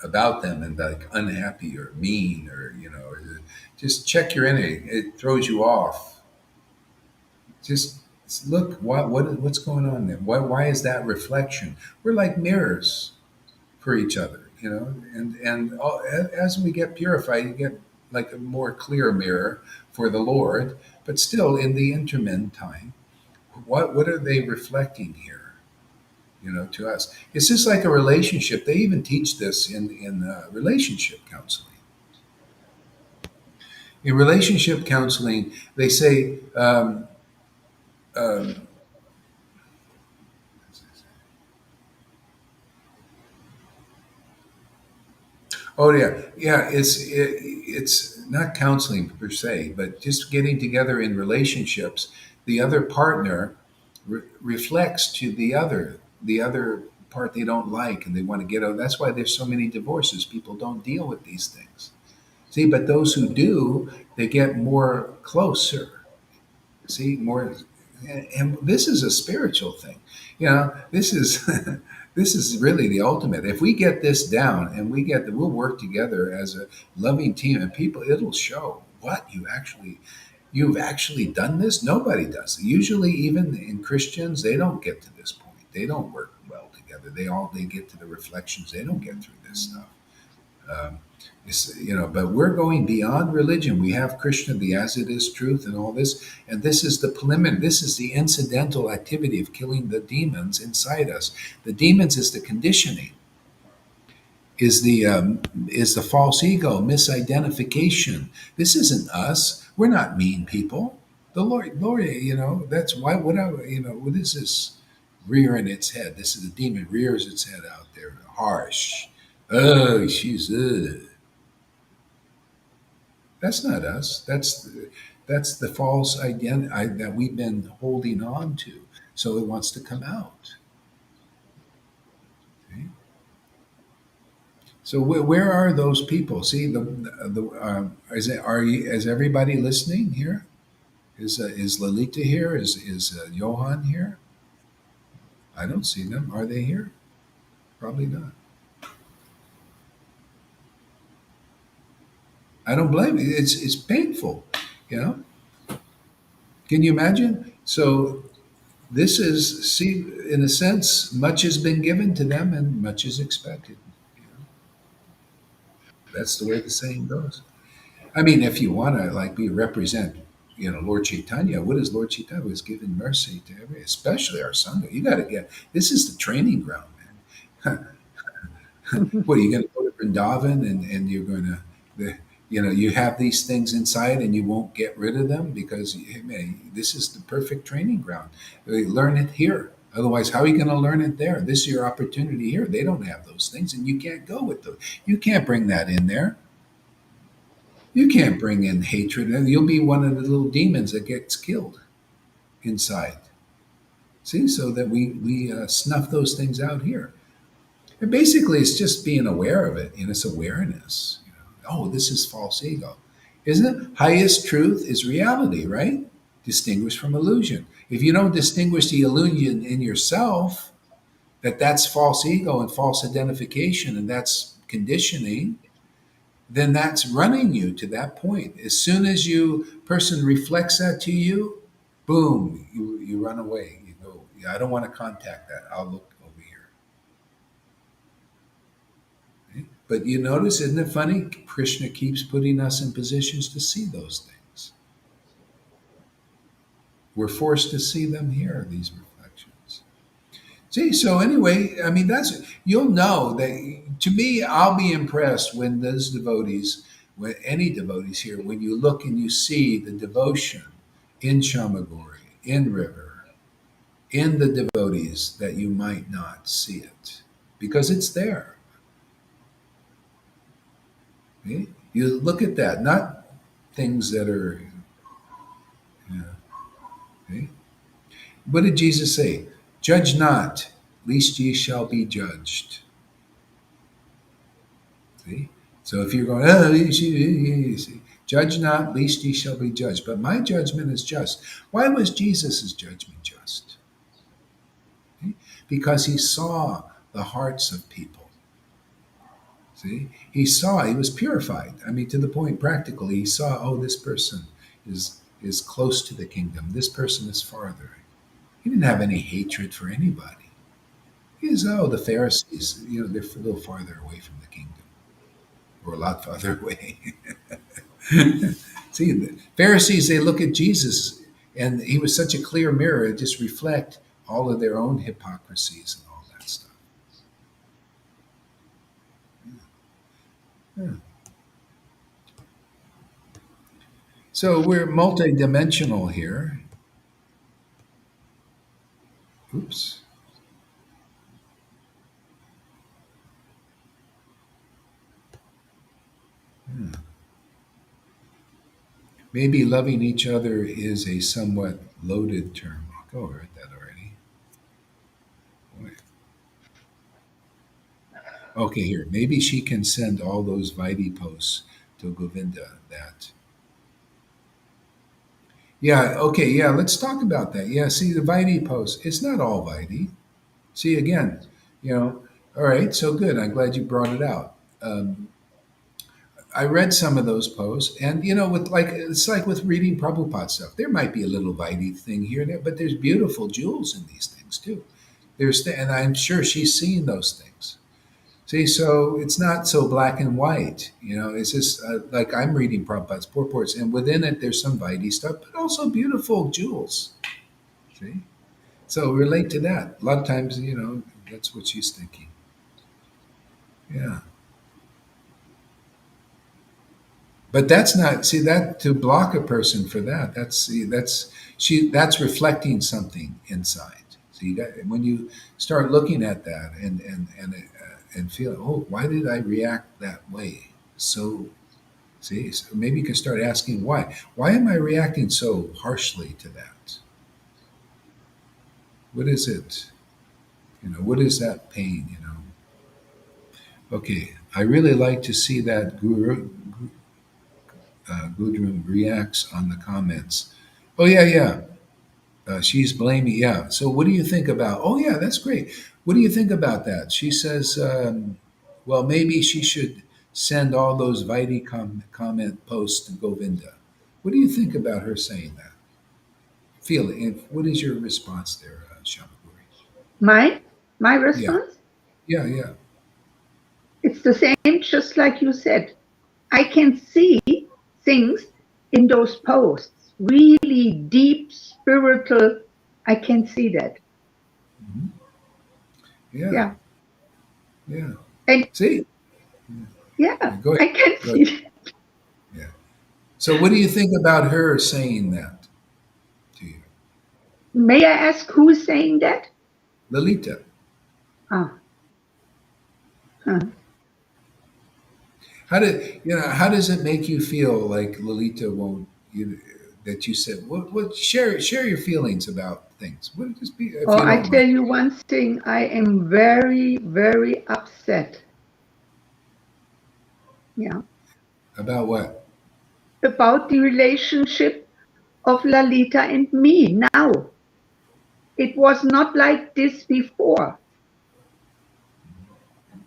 about them, and like unhappy or mean, or just check your energy. It throws you off. Just look what's going on there. Why is that reflection? We're like mirrors for each other, as we get purified, you get like a more clear mirror for the Lord. But still, in the intermittent time, what are they reflecting here? To us, it's just like a relationship. They even teach this in relationship counseling. In relationship counseling, they say. Um, Oh yeah, yeah. It's not counseling per se, but just getting together in relationships. The other partner reflects to the other part they don't like, and they want to get out. That's why there's so many divorces. People don't deal with these things. See, but those who do, they get more closer. See, more, and this is a spiritual thing. This is this is really the ultimate. If we get this down and we'll work together as a loving team, and people, it'll show what you've actually done this. Nobody does. Usually, even in Christians, they don't get to this point. They don't work well together. They get to the reflections. They don't get through this stuff. Um, but we're going beyond religion. We have Krishna, the as it is truth, and all this. And this is the preliminary, this is the incidental activity of killing the demons inside us. The demons is the conditioning, is the false ego, misidentification. This isn't us. We're not mean people. The Lord, that's why, what is this rearing its head? This is the demon rears its head out there, harsh. Oh, she's, that's not us. That's the false identity that we've been holding on to. So it wants to come out. Okay? So where are those people? See is everybody listening here? Is Lalita here? Is Johan here? I don't see them. Are they here? Probably not. I don't blame you. It's painful. You know. Can you imagine? So this is, see, in a sense, much has been given to them and much is expected. You know, that's the way the saying goes. I mean, if you want to like be represent, Lord Chaitanya, what is Lord Chaitanya? Was given mercy to every, especially our sangha. You got to get, this is the training ground, man. What are you going to go to Vrindavan, and you're going to, you have these things inside and you won't get rid of them because, hey, man, this is the perfect training ground. Learn it here. Otherwise, how are you going to learn it there? This is your opportunity here. They don't have those things, and you can't go with those. You can't bring that in there. You can't bring in hatred, and you'll be one of the little demons that gets killed inside. See, so that we snuff those things out here. And basically, it's just being aware of it, and it's awareness. Oh, this is false ego, isn't it? Highest truth is reality, right? Distinguished from illusion. If you don't distinguish the illusion in yourself, that's false ego and false identification, and that's conditioning, then that's running you to that point. As soon as person reflects that to you, boom, you run away. You go, yeah, I don't want to contact that. I'll look over here. Okay? But you notice, isn't it funny? Krishna keeps putting us in positions to see those things. We're forced to see them here, these reflections. See, so anyway, I mean, you'll know that, to me, I'll be impressed when those devotees, when any devotees here, when you look and you see the devotion in Shamagori, in River, in the devotees, that you might not see it because it's there. Okay? You look at that, not things that are, yeah, okay? What did Jesus say? Judge not, lest ye shall be judged. See? So if you're going, judge not, lest ye shall be judged. But my judgment is just. Why was Jesus' judgment just? See? Because he saw the hearts of people. See? He was purified. I mean, to the point practically, he saw, oh, this person is close to the kingdom. This person is farther. He didn't have any hatred for anybody. He was, oh, the Pharisees, they're a little farther away from the kingdom. Or a lot farther away. See, the Pharisees, they look at Jesus, and he was such a clear mirror, it just reflect all of their own hypocrisies and all that stuff. Yeah. So we're multidimensional here. Oops. Yeah. Maybe loving each other is a somewhat loaded term. Oh, I heard that already. Boy. Okay, here. Maybe she can send all those Vaidhi posts to Govinda. That. Yeah, okay, yeah, let's talk about that. Yeah, see, the Vaidhi posts, it's not all Vaidhi. See, again, all right, so good. I'm glad you brought it out. I read some of those posts, and it's like with reading Prabhupada stuff. There might be a little Vaidhi thing here and there, but there's beautiful jewels in these things too. And I'm sure she's seen those things. See, so it's not so black and white. It's just like I'm reading Prabhupada's purports, and within it there's some Vaidhi stuff, but also beautiful jewels. See, so relate to that. A lot of times, that's what she's thinking. Yeah. But that's not, see, that to block a person for that, that's reflecting something inside. So when you start looking at that and feel, oh, why did I react that way? So maybe you can start asking why. Why am I reacting so harshly to that? What is it? What is that pain? Okay, I really like to see that Gudrun reacts on the comments. Oh, yeah, yeah. She's blaming. Yeah. So what do you think about? Oh, yeah, that's great. What do you think about that? She says, well, maybe she should send all those Vaidhi comment posts to Govinda. What do you think about her saying that? What is your response there, Shamaguri? My Yeah. response? Yeah. It's the same, just like you said. I can see things in those posts, really deep, spiritual. I can see that. Mm-hmm. Yeah. And see? Yeah, Go ahead. I can see that. Yeah. So what do you think about her saying that to you? May I ask who is saying that? Lalita. Ah. Huh. How does it make you feel like Lolita won't that you said what share your feelings about things? What just be if Oh, you I don't mind. tell you one thing, I am very, very upset. Yeah. About what? About the relationship of Lalita and me now. It was not like this before.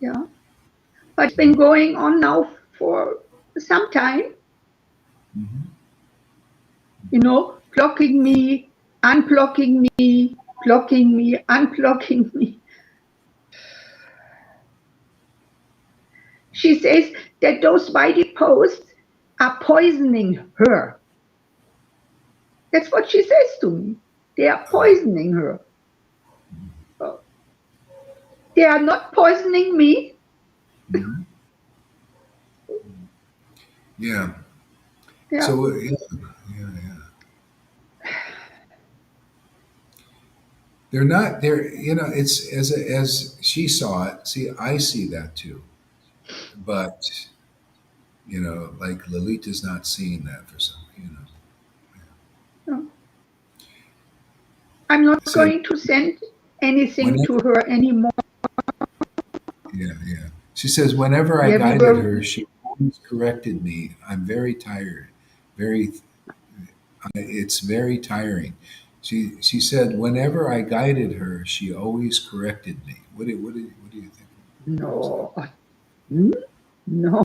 Yeah. But it's been going on now for some time, Mm-hmm. blocking me, unblocking me, blocking me, unblocking me. She says that those whitey posts are poisoning her. That's what she says to me. They are poisoning her. They are not poisoning me. Mm-hmm. Yeah. Yeah. So yeah. They're not. They're It's as she saw it. See, I see that too. But like Lolita's not seeing that for some. No. I'm not Said going to send anything to whenever. her anymore. Yeah, yeah. She says whenever I Yeah, we guided were. her, she always corrected me. I'm very tired. Very. It's very tiring. She said whenever I guided her, she always corrected me. What do you think? No. Hmm? No.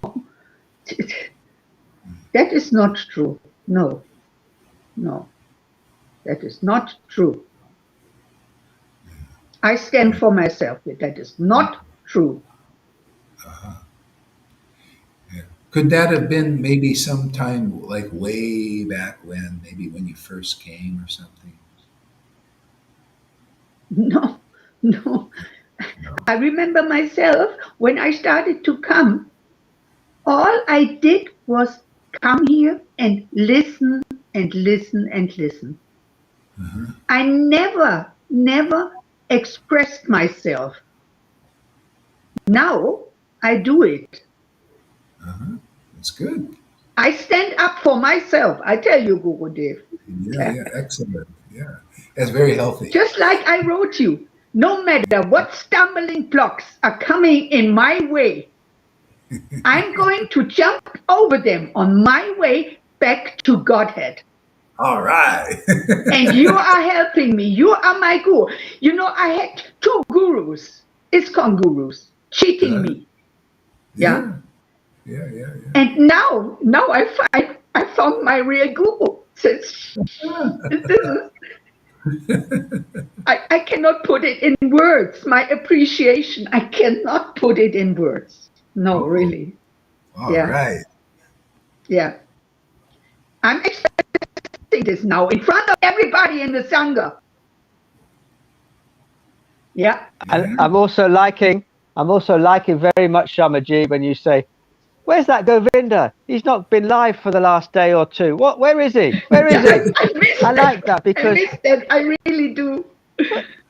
That is not true. No. No. That is not true. I stand for myself. That is not true. Uh-huh. Yeah. Could that have been maybe sometime like way back when, maybe when you first came or something? No. No. No. I remember myself when I started to come, all I did was come here and listen and listen and listen. Uh-huh. I never expressed myself. Now I do it. Uh-huh. That's good. I stand up for myself. I tell you, Gurudev. Yeah, yeah, excellent. Yeah, that's very healthy. Just like I wrote you, no matter what stumbling blocks are coming in my way, I'm going to jump over them on my way back to Godhead. All right. And you are helping me. You are my guru. I had two gurus, ISKCON gurus, cheating me. Yeah. Yeah, yeah, yeah, yeah. And now I found my real guru. This is, I cannot put it in words. My appreciation, I cannot put it in words. No, Oh, really. all Yeah. right. Yeah. I'm expressing this now in front of everybody in the Sangha. Yeah. And Yeah. I'm also liking very much, Shamaji, when you say, "Where's that Govinda? He's not been live for the last day or two. Where is he? Where is he?" I miss I that. like that I because miss that. I really do.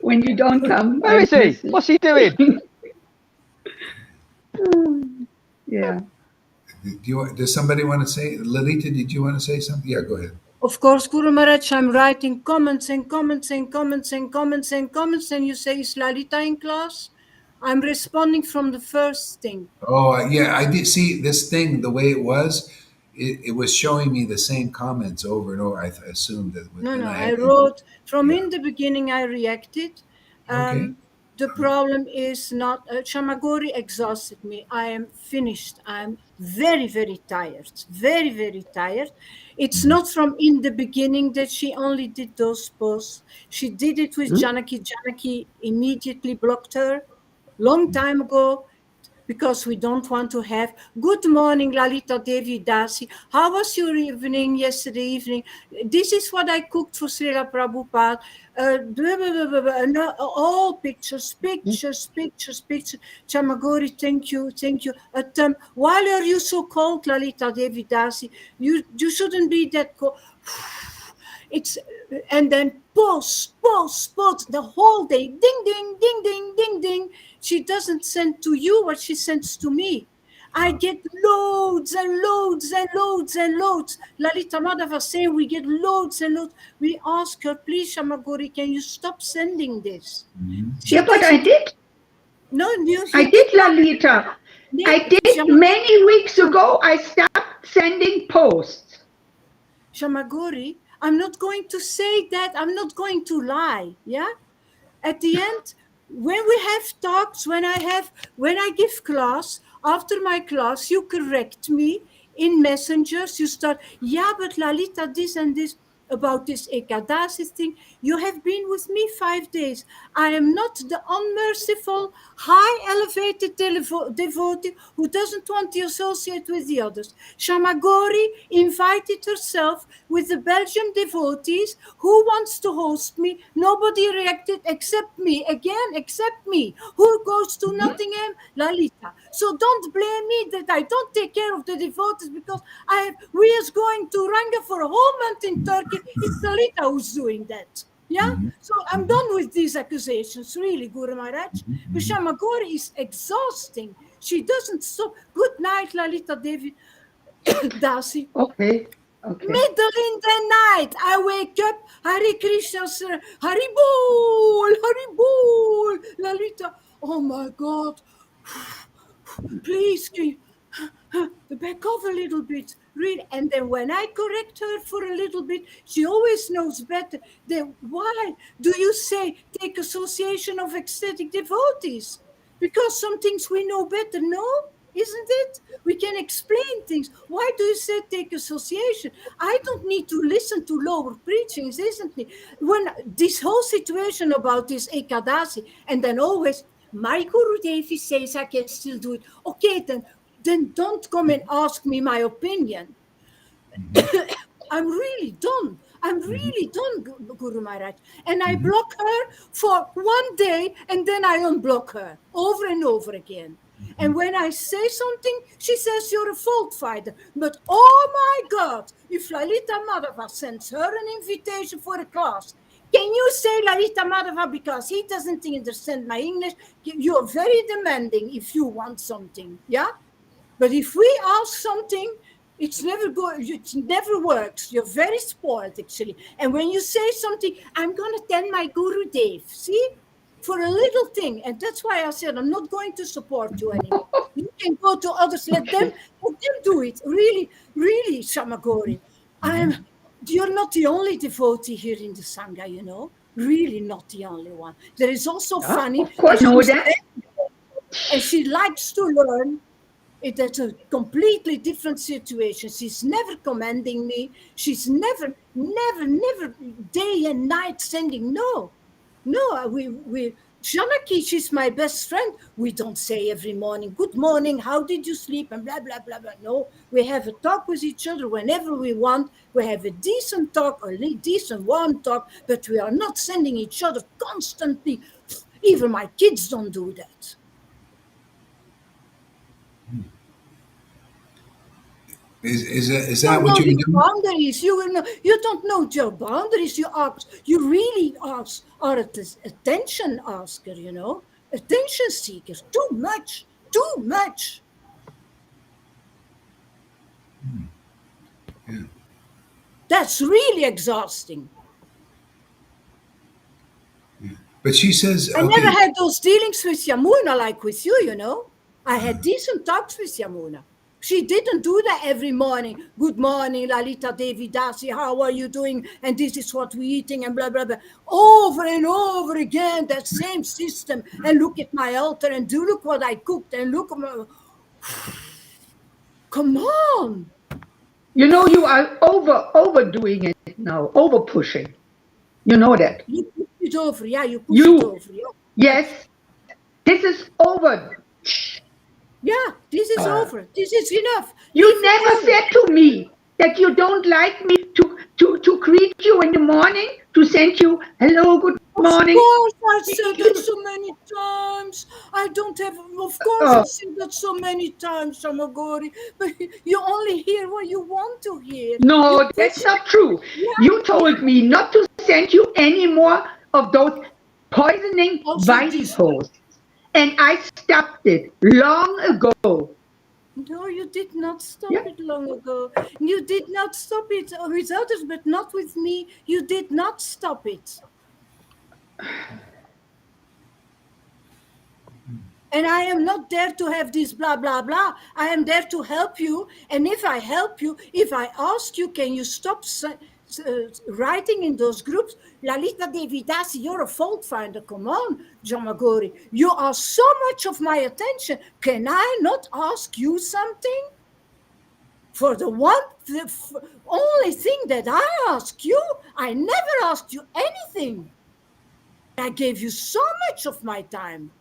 When you don't come, where I is he? miss it. What's he doing? Yeah. Does somebody want to say, Lalita? Did you want to say something? Yeah, go ahead. Of course, Guru Maharaj, I'm writing comments and comments and comments and comments and comments, and you say, is Lalita in class? I'm responding from the first thing. Oh, yeah, I did see this thing the way it was. It was showing me the same comments over and over. I assumed that, No, and I I wrote from yeah. in the beginning. I reacted. Okay. The problem is not Chamagori exhausted me. I am finished. I'm very, very tired. Very, very tired. It's Mhm. not from in the beginning that she only did those posts. She did it with Hmm? Janaki. Janaki immediately blocked her long time ago, because we don't want to have good morning, Lalita Devi Dasi. How was your evening yesterday evening? This is what I cooked for Srila Prabhupada. No, all pictures. Chamagori, thank you. Why are you so cold, Lalita Devi Dasi? You shouldn't be that cold. It's and then post the whole day. Ding ding ding ding ding ding. She doesn't send to you what she sends to me. I get loads and loads and loads and loads. Lalita Madhava was saying we get loads and loads. We ask her, please, Shamagori, can you stop sending this? Yeah, but I did. No, I did, Lalita. I did many weeks ago. I stopped sending posts. Shamagori, I'm not going to say that. I'm not going to lie. Yeah. At the end, when we have talks, when I give class, after my class, you correct me in messengers. You start, yeah, but Lalita, this and this about this Ekadasi thing. You have been with me 5 days. I am not the unmerciful, high elevated devotee who doesn't want to associate with the others. Shamagori invited herself with the Belgian devotees. Who wants to host me? Nobody reacted except me. Again, except me. Who goes to Nottingham? Lalita. So don't blame me that I don't take care of the devotees because we is going to Ranga for a whole month in Turkey. It's Lalita who's doing that. Yeah? So I'm done with these accusations, really, Guru Maharaj. But Shamagori is exhausting. She doesn't stop. Good night, Lalita Devi Dasi. Okay. Middle in the night, I wake up, Hare Krishna, sir, Hari Bol, Lalita. Oh my God. Please, can you back off a little bit, really. And then when I correct her for a little bit, she always knows better. Then why do you say take association of ecstatic devotees? Because some things we know better, no? Isn't it? We can explain things. Why do you say take association? I don't need to listen to lower preachings, isn't it? When this whole situation about this Ekadasi, and then always, my Guru Devi says I can still do it. Okay, then don't come and ask me my opinion. I'm really done. I'm really done, Guru Maharaj. And I block her for 1 day, and then I unblock her over and over again. And when I say something, she says you're a fault finder. But oh my God, if Lalita Madhava sends her an invitation for a class, can you say Lalita Madhava because he doesn't understand my English? You're very demanding if you want something, yeah? But if we ask something, it never works. You're very spoiled, actually. And when you say something, I'm going to tell my Guru Dev, see? For a little thing. And that's why I said, I'm not going to support you anymore. You can go to others, let them do it. Really, really, Shamagori. You're not the only devotee here in the Sangha, you know. Really not the only one. There is also Fanny. Of course, know that. And she likes to learn. It's a completely different situation. She's never commanding me. She's never day and night sending. No, we Janaki, she's my best friend. We don't say every morning, good morning, how did you sleep, and blah, blah, blah, blah. No, we have a talk with each other whenever we want. We have a decent talk, a decent warm talk, but we are not sending each other constantly. Even my kids don't do that. Is that what you do? Boundaries. You don't know your boundaries. You really are an attention asker, you know, attention seeker. Too much. Yeah. That's really exhausting. Yeah. But she says, I never had those dealings with Yamuna like with you, you know. I had decent talks with Yamuna. She didn't do that every morning. Good morning, Lalita Devi Dasi. How are you doing? And this is what we're eating and blah, blah, blah. Over and over again, that same system. And look at my altar and do look what I cooked and look at my... Come on. You know, you are overdoing it now, over pushing. You know that. You push it over. Yeah, you push it over. Yeah. Yes. This is over. Yeah, this is over. This is enough. You never said to me that you don't like me to greet you in the morning, to send you hello, good morning. Of course, I said that so many times. I don't have, of course, I said that so many times, Shamagori. But you only hear what you want to hear. No, that's not true. Yeah. You told me not to send you any more of those poisoning Also vice this. posts. And I stopped it long ago. No, you did not stop Yeah. it long ago. You did not stop it with others, but not with me. You did not stop it. And I am not there to have this blah, blah, blah. I am there to help you. And if I help you, if I ask you, can you stop writing in those groups? Lalita Devidasi, you're a fault finder. Come on, Jamagori. You are so much of my attention. Can I not ask you something? For the only thing that I ask you, I never asked you anything. I gave you so much of my time.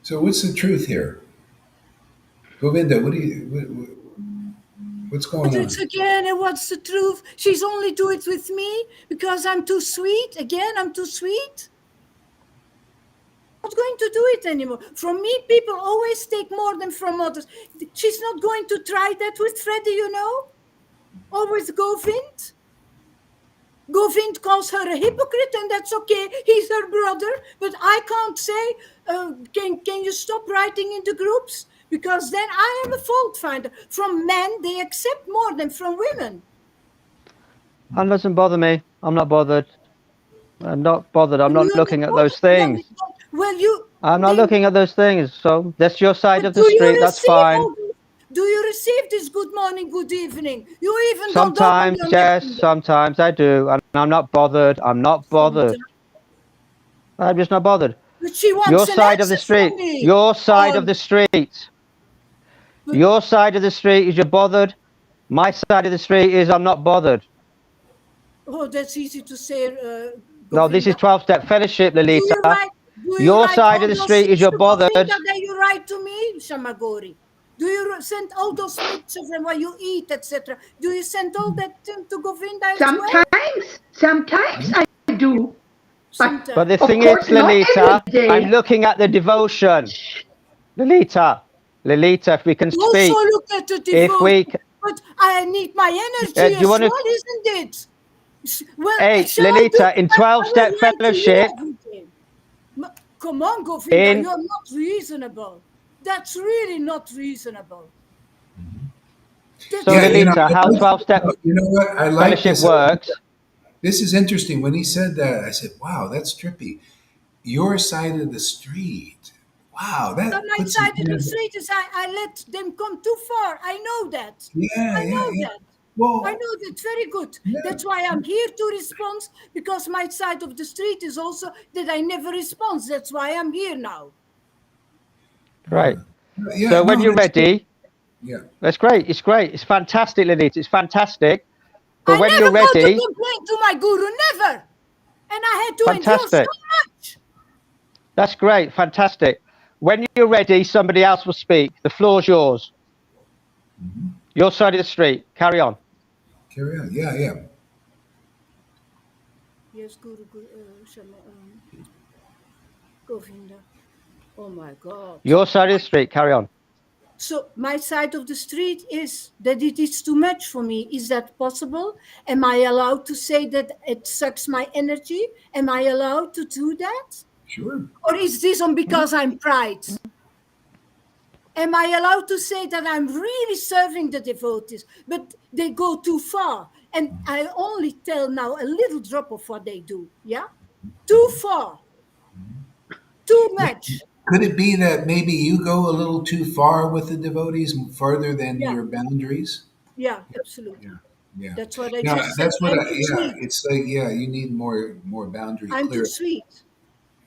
So what's the truth here? Govinda, what's going on? It's again, and what's the truth? She's only do it with me because I'm too sweet. Again, I'm too sweet. Not going to do it anymore. From me, people always take more than from others. She's not going to try that with Freddie, you know, or with Govind. Govind calls her a hypocrite, and that's okay. He's her brother, but I can't say, can you stop writing in the groups? Because then I am a fault finder. From men, they accept more than from women. And doesn't bother me. I'm not bothered. I'm not bothered. I'm not looking at those things. I'm not looking at those things. So that's your side of the street. That's fine. Do you receive this good morning, good evening? You even sometimes, don't yes, sometimes I do. And I'm not bothered. I'm not bothered. I'm just not bothered. But she wants your side of the street. Your side of the street. Your side of the street is you're bothered. My side of the street is I'm not bothered. Oh, that's easy to say. No, this is 12-step fellowship, Lalita. Your side of the street is you're bothered. That you write to me, Shamagori. Do you send all those pictures and what you eat, etc.? Do you send all that to Govinda as well? Sometimes I do. But the thing is, Lalita, I'm looking at the devotion. Lalita, if we can speak. Also look at the devotion. But I need my energy as well, isn't it? Well, hey, Lalita, in 12-step fellowship. Come on, Govinda, you're not reasonable. That's really not reasonable. So, Lalita, how 12-step fellowship works. This is interesting. When he said that, I said, wow, that's trippy. Your side of the street. Wow. My side of the street is I let them come too far. I know that. I know that. Whoa. I know that very good. Yeah. That's why I'm here to respond, because my side of the street is also that I never respond. That's why I'm here now. Right. Yeah, so when you're ready, that's great. It's great. It's fantastic, Lalita. It's fantastic. But when you're ready, I never go to complain to my guru, never. And I had to endure so much. That's great. Fantastic. When you're ready, somebody else will speak. The floor's yours. Mm-hmm. Your side of the street. Carry on. Carry on. Yeah. Yes, Guru Govinda. Oh my God. Your side of the street. Carry on. So my side of the street is that it is too much for me. Is that possible? Am I allowed to say that it sucks my energy? Am I allowed to do that? Sure. Or is this because I'm pride? Am I allowed to say that I'm really serving the devotees, but they go too far? And I only tell now a little drop of what they do. Yeah? Too far. Too much. Could it be that maybe you go a little too far with the devotees, further than your boundaries? Yeah, absolutely. Yeah. That's what I just said. That's what it's like, you need more boundary. I'm too sweet.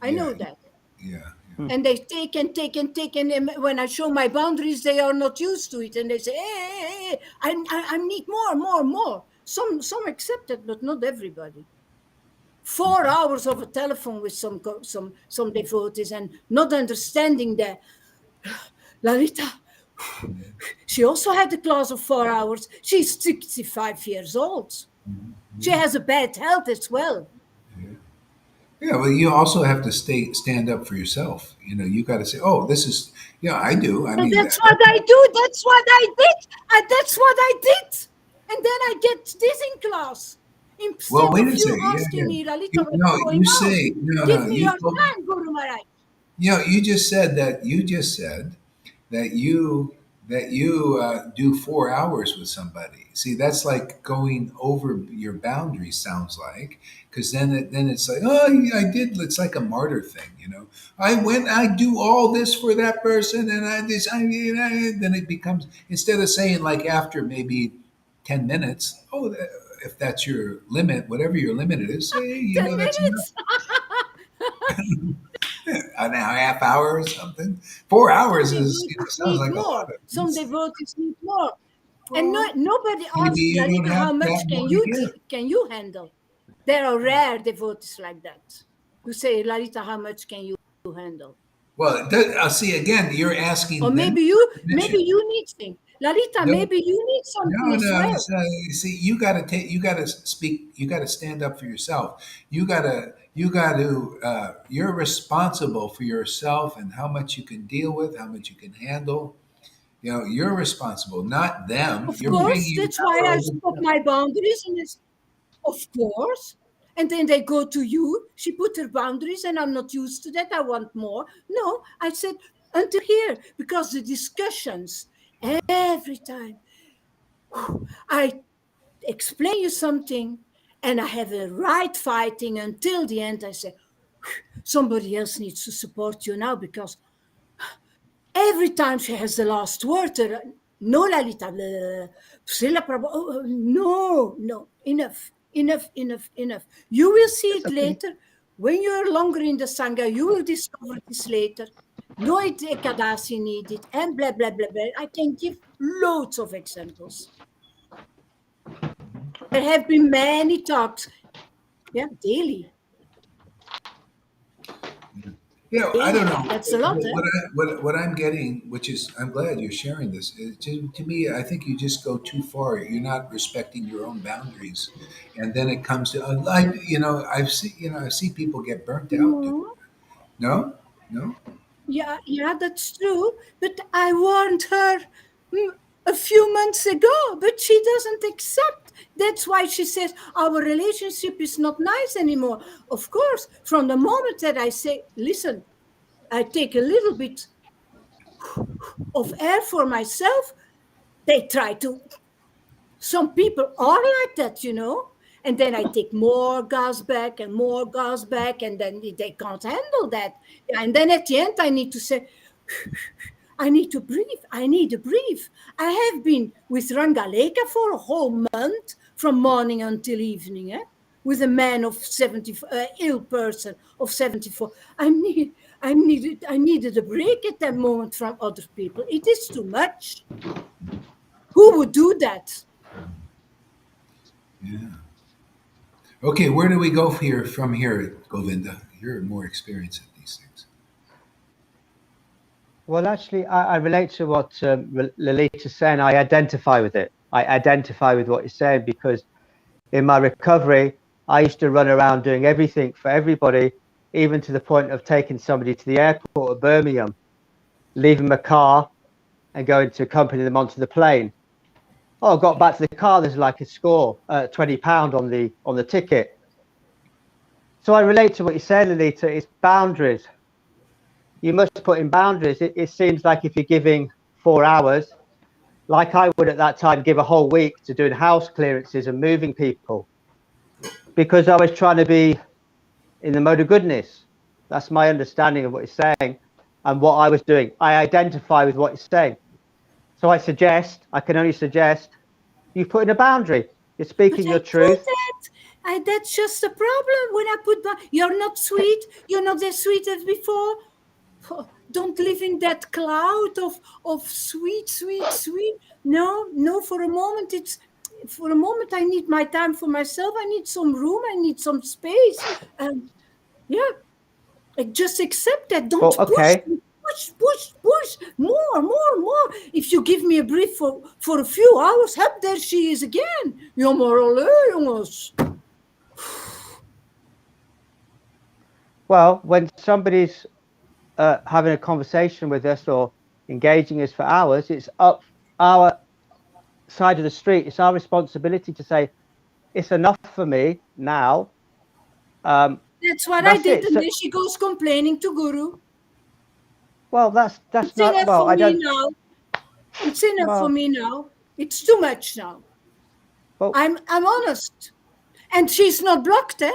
I know that. Yeah. And they take and take and take, and when I show my boundaries, they are not used to it, and they say, "Hey, I need more." Some accept it, but not everybody. 4 hours of a telephone with some devotees and not understanding that Lalita, she also had a class of 4 hours. She's 65 years old. She has a bad health as well. Yeah, well, you also have to stand up for yourself. You got to say, "Oh, this is." Yeah, I do. I And mean, that's what I do. That's what I did. That's what I did. And then I get this in class. well, Instead wait of a you second. Yeah, asking yeah. me, Lalita, what's No, going you on? say no, Give no. me your time, Guru Maharaj. You just said that. You just said that you do 4 hours with somebody. See, that's like going over your boundaries. Sounds like, because then it's like, oh, yeah, I did. It's like a martyr thing. I do all this for that person, and then it becomes, instead of saying like after maybe 10 minutes, oh. If that's your limit, whatever your limit is, say, 10 that's enough. minutes. An half hour or something. 4 hours Some is, devotees sounds need like a lot. more. Some devotees need more. And Well, nobody maybe asks, you don't Lalita, have how that much more to give. can you handle? There are rare devotees like that who say, Lalita, how much can you handle? Well, see again. You're Or asking them maybe permission. you need something. Lalita, No, maybe you need something no, as no. well. See, you got to take. You got to speak. You got to stand up for yourself. You got to. You got to. You're responsible for yourself and how much you can deal with, how much you can handle. You're responsible, not them. Of You're course, bringing your that's why power I over stop them. my boundaries. And it's, of course. And then they go to you. She put her boundaries, and I'm not used to that. I want more. No, I said, until here, because the discussions every time I explain you something and I have a right fighting until the end, I say, somebody else needs to support you now because every time she has the last word, no, Lalita, Srila Prabhu, no, enough. You will see That's it okay. later. When you're longer in the Sangha, you will discover this later. No Ekadasi needed, and blah, blah, blah, blah. I can give loads of examples. There have been many talks, daily. I don't know. That's a lot, eh? What I'm getting, which is, I'm glad you're sharing this. To me, I think you just go too far. You're not respecting your own boundaries, and then it comes to, I see people get burnt out doing No. that. No, no. Yeah, that's true. But I warned her a few months ago, but she doesn't accept. That's why she says our relationship is not nice anymore. Of course, from the moment that I say, listen, I take a little bit of air for myself, they try to. Some people are like that, and then I take more gas back and more gas back, and then they can't handle that. And then at the end, I need to say, I need to breathe. I need to breathe. I have been with Rangaleka for a whole month from morning until evening, with a man of 70, ill person of 74. I needed a break at that moment from other people. It is too much. Who would do that? Yeah. Okay, where do we go from here, Govinda? You're more experienced at these things. Well, actually, I relate to what Lalita's saying. I identify with it. I identify with what you're saying because in my recovery, I used to run around doing everything for everybody, even to the point of taking somebody to the airport of Birmingham, leaving my car and going to accompany them onto the plane. Oh, I got back to the car. There's like a score, £20 on the ticket. So I relate to what you said, Lalita. It's boundaries. You must put in boundaries. It seems like if you're giving 4 hours, like I would at that time give a whole week to doing house clearances and moving people, because I was trying to be in the mode of goodness. That's my understanding of what you're saying and what I was doing. I identify with what you're saying. So I can only suggest, you put in a boundary. You're But speaking I your do truth. that. That's just the problem. When I put you're not sweet. You're not as sweet as before. Don't live in that cloud of sweet. No. For a moment, I need my time for myself. I need some room. I need some space. Yeah, just accept that. Don't Well, push okay. too push, more. If you give me a brief for a few hours, hup, there she is again. Jammer allee, jongens. Well, when somebody's having a conversation with us or engaging us for hours, it's up our side of the street. It's our responsibility to say, it's enough for me now. That's what I did, and then she goes complaining to Guru. Well, that's It's not. enough Well, for I me don't. now. It's enough Well, for me now. It's too much now. well, I'm honest. And she's not blocked, eh?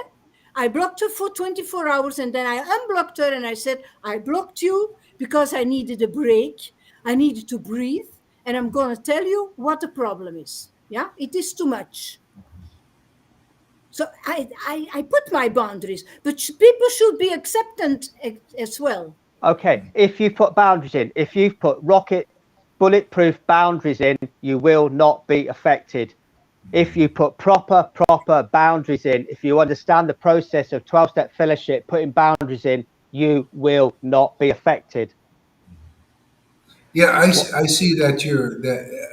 I blocked her for 24 hours and then I unblocked her and I said, I blocked you because I needed a break. I needed to breathe. And I'm going to tell you what the problem is. Yeah, it is too much. So I put my boundaries, but people should be acceptant as well. okay. If you put boundaries in, if you've put bulletproof boundaries in, you will not be affected. If you put proper boundaries in, if you understand the process of 12-step fellowship, putting boundaries in, you will not be affected. Yeah, I see that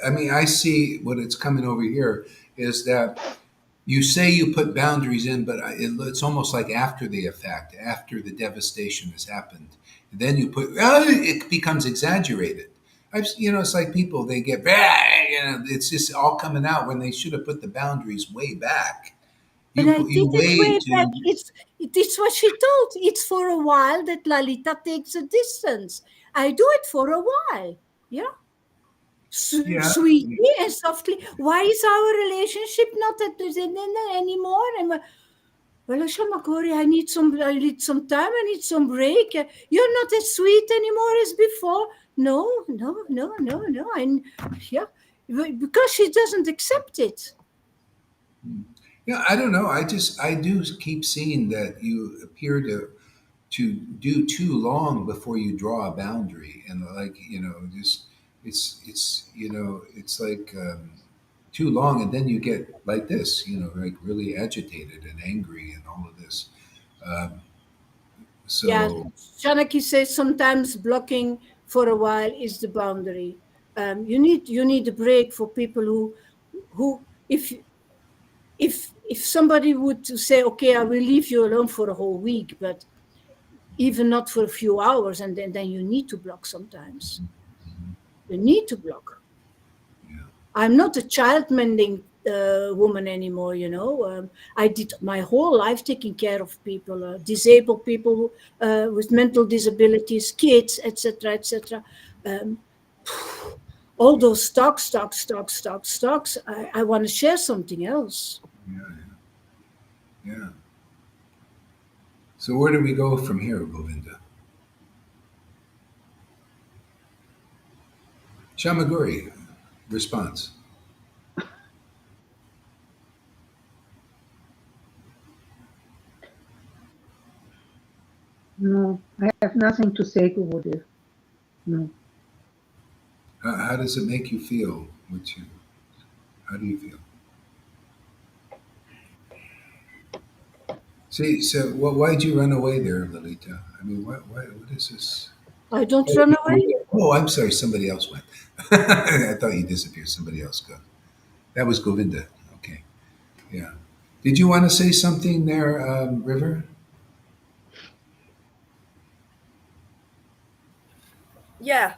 I mean, I see what it's coming over here is that you say you put boundaries in, but it's almost like after the effect, after the devastation has happened. And then you put, it becomes exaggerated. It's like people, they get, it's just all coming out when they should have put the boundaries way back. And I You did it way wait back. to, It's what she told. It's for a while that Lalita takes a distance. I do it for a while. Yeah. yeah, Sweetly and softly. Why is our relationship not anymore? Well, Shamakori, I need some time. I need some break. You're not as sweet anymore as before. No. Yeah, because she doesn't accept it. yeah, I don't know. I do keep seeing that you appear to do too long before you draw a boundary, and like just it's like too long, and then you get like this, like really agitated and angry and all of this. Um, Yeah, so Shanaki says sometimes blocking for a while is the boundary. You need a break for people who if somebody would to say, okay, I will leave you alone for a whole week, but even not for a few hours, and then you need to block sometimes. You need to block. yeah, I'm not a child mending woman anymore. I did my whole life taking care of people, disabled people with mental disabilities, kids, etc., etc. Um, all those stocks. I want to share something else. yeah, yeah. So where do we go from here, Govinda? Shamaguri, response. No, I have nothing to say, Gurudev. No. How does it make you feel? How do you feel? See, so why'd you run away there, Lalita? I mean, what is this? I don't run away. Oh, I'm sorry. Somebody else went. I thought you disappeared. Somebody else go. That was Govinda. Okay. Yeah. Did you want to say something there, River? Yeah.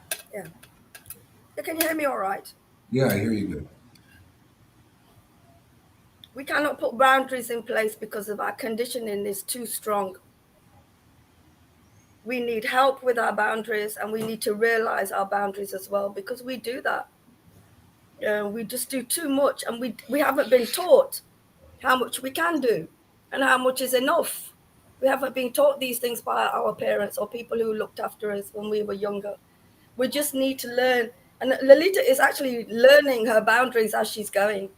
Can you hear me all right? Yeah, I hear you good. We cannot put boundaries in place because of our conditioning is too strong. We need help with our boundaries, and we need to realize our boundaries as well, because we do that. We just do too much, and we haven't been taught how much we can do and how much is enough. We haven't been taught these things by our parents or people who looked after us when we were younger. We just need to learn. And Lolita is actually learning her boundaries as she's going.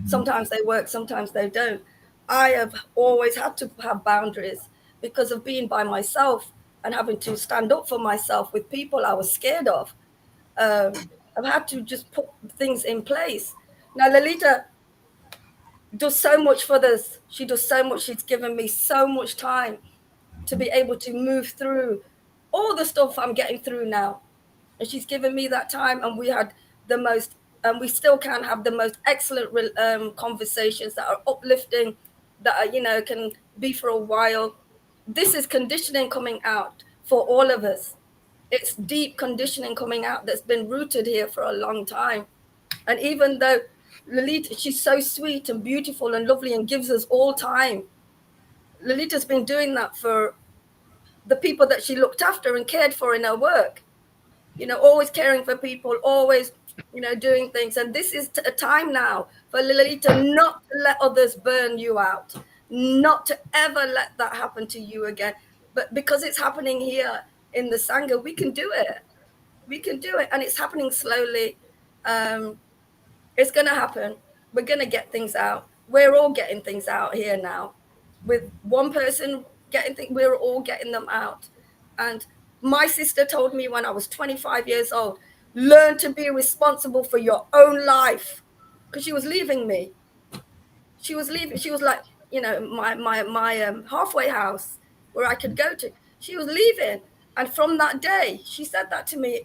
Sometimes they work, sometimes they don't. I have always had to have boundaries because of being by myself and having to stand up for myself with people I was scared of. I've had to just put things in place. Now, Lolita does so much for this. She does so much. She's given me so much time to be able to move through all the stuff I'm getting through now. And she's given me that time, and we had the most, and we still can have the most excellent conversations that are uplifting, that are, can be for a while. This is conditioning coming out for all of us. It's deep conditioning coming out that's been rooted here for a long time. And even though Lolita, she's so sweet and beautiful and lovely and gives us all time, Lolita's been doing that for the people that she looked after and cared for in her work. Always caring for people, always, doing things. And this is a time now for Lolita not to let others burn you out, not to ever let that happen to you again. But because it's happening here in the Sangha, we can do it. We can do it. And it's happening slowly. It's going to happen. We're going to get things out. We're all getting things out here now. With one person getting things, we're all getting them out. And my sister told me when I was 25 years old, learn to be responsible for your own life. Because she was leaving me. She was leaving. She was like, my halfway house where I could go to. She was leaving. And from that day, she said that to me.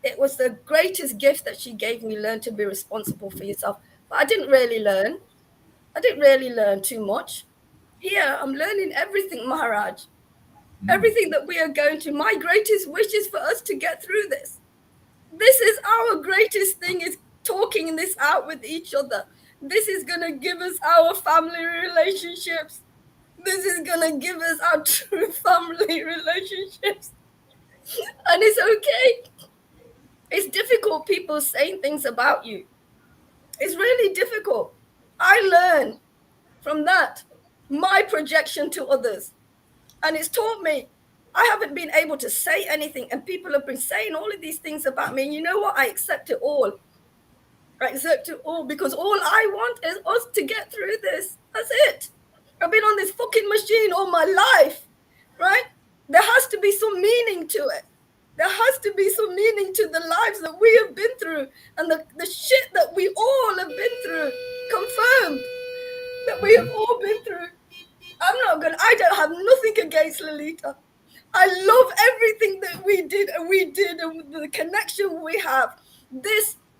It was the greatest gift that she gave me, learn to be responsible for yourself. But I didn't really learn. I didn't really learn too much. Here, I'm learning everything, Maharaj. Everything that we are going to. My greatest wish is for us to get through this. This is our greatest thing, is talking this out with each other. This is going to give us our family relationships. This is going to give us our true family relationships. And it's okay. It's difficult, people saying things about you. It's really difficult. I learn from that, my projection to others. And it's taught me, I haven't been able to say anything, and people have been saying all of these things about me. And you know what? I accept it all. I accept it all, because all I want is us to get through this. That's it. I've been on this fucking machine all my life, right? There has to be some meaning to it. There has to be some meaning to the lives that we have been through, and the shit that we all have been through. Confirmed that we have all been through. I don't have nothing against Lolita. I love everything that we did, and the connection we have.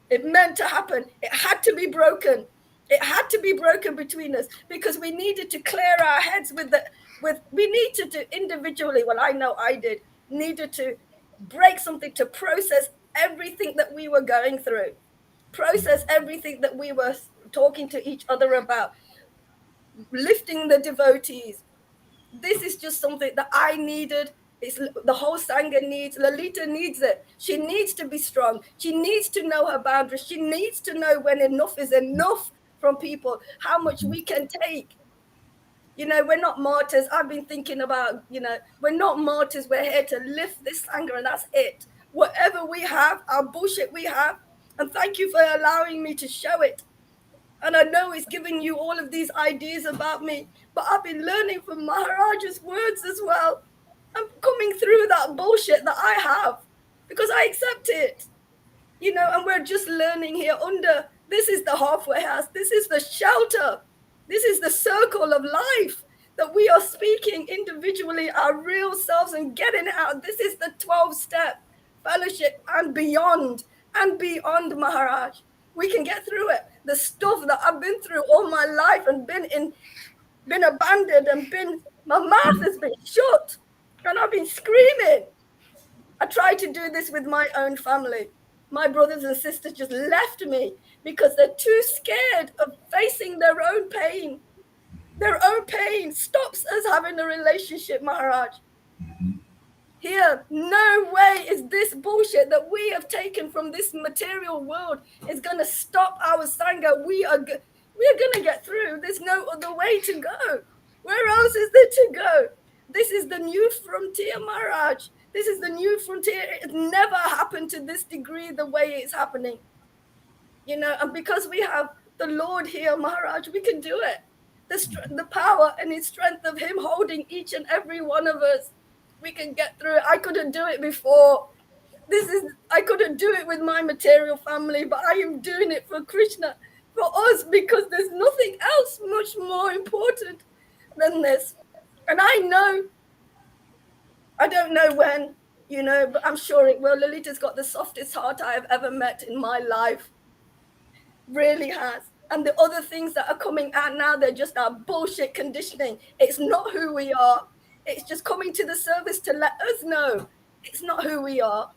It meant to happen. It had to be broken. It had to be broken between us, because we needed to clear our heads we needed to individually, well, I know I needed to break something to process everything that we were going through, process everything that we were talking to each other about, lifting the devotees. This is just something that I needed. It's the whole Sangha needs. Lolita needs it. She needs to be strong. She needs to know her boundaries. She needs to know when enough is enough from people, how much we can take. We're not martyrs. I've been thinking about, we're not martyrs. We're here to lift this Sangha, and that's it. Whatever we have, our bullshit we have, and thank you for allowing me to show it. And I know he's giving you all of these ideas about me, but I've been learning from Maharaj's words as well. I'm coming through that bullshit that I have, because I accept it, and we're just learning here under. This is the halfway house. This is the shelter. This is the circle of life that we are speaking individually, our real selves, and getting out. This is the 12-step fellowship and beyond, Maharaj. We can get through it. The stuff that I've been through all my life, and been abandoned, and my mouth has been shut, and I've been screaming. I tried to do this with my own family. My brothers and sisters just left me because they're too scared of facing their own pain. Their own pain stops us having a relationship, Maharaj. Here, no way is this bullshit that we have taken from this material world is going to stop our Sangha. We are going to get through. There's no other way to go. Where else is there to go? This is the new frontier, Maharaj. This is the new frontier. It never happened to this degree the way it's happening. And because we have the Lord here, Maharaj, we can do it. The power and the strength of him holding each and every one of us. We can get through it. I couldn't do it before. I couldn't do it with my material family, but I am doing it for Krishna, for us, because there's nothing else much more important than this. And I don't know when, you know, but I'm sure it will. Lolita's got the softest heart I have ever met in my life. Really has. And the other things that are coming out now, they're just our bullshit conditioning. It's not who we are. It's just coming to the service to let us know it's not who we are.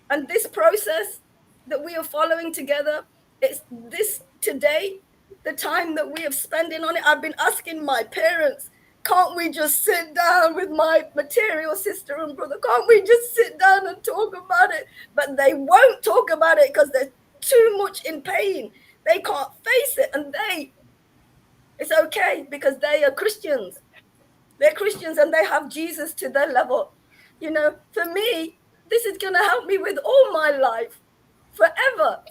And this process that we are following together, it's this today, the time that we have spending on it. I've been asking my parents, can't we just sit down with my material sister and brother? Can't we just sit down and talk about it? But they won't talk about it because they're too much in pain. They can't face it. And it's okay because they are Christians. They're Christians and they have Jesus to their level. You know, for me, this is going to help me with all my life, forever.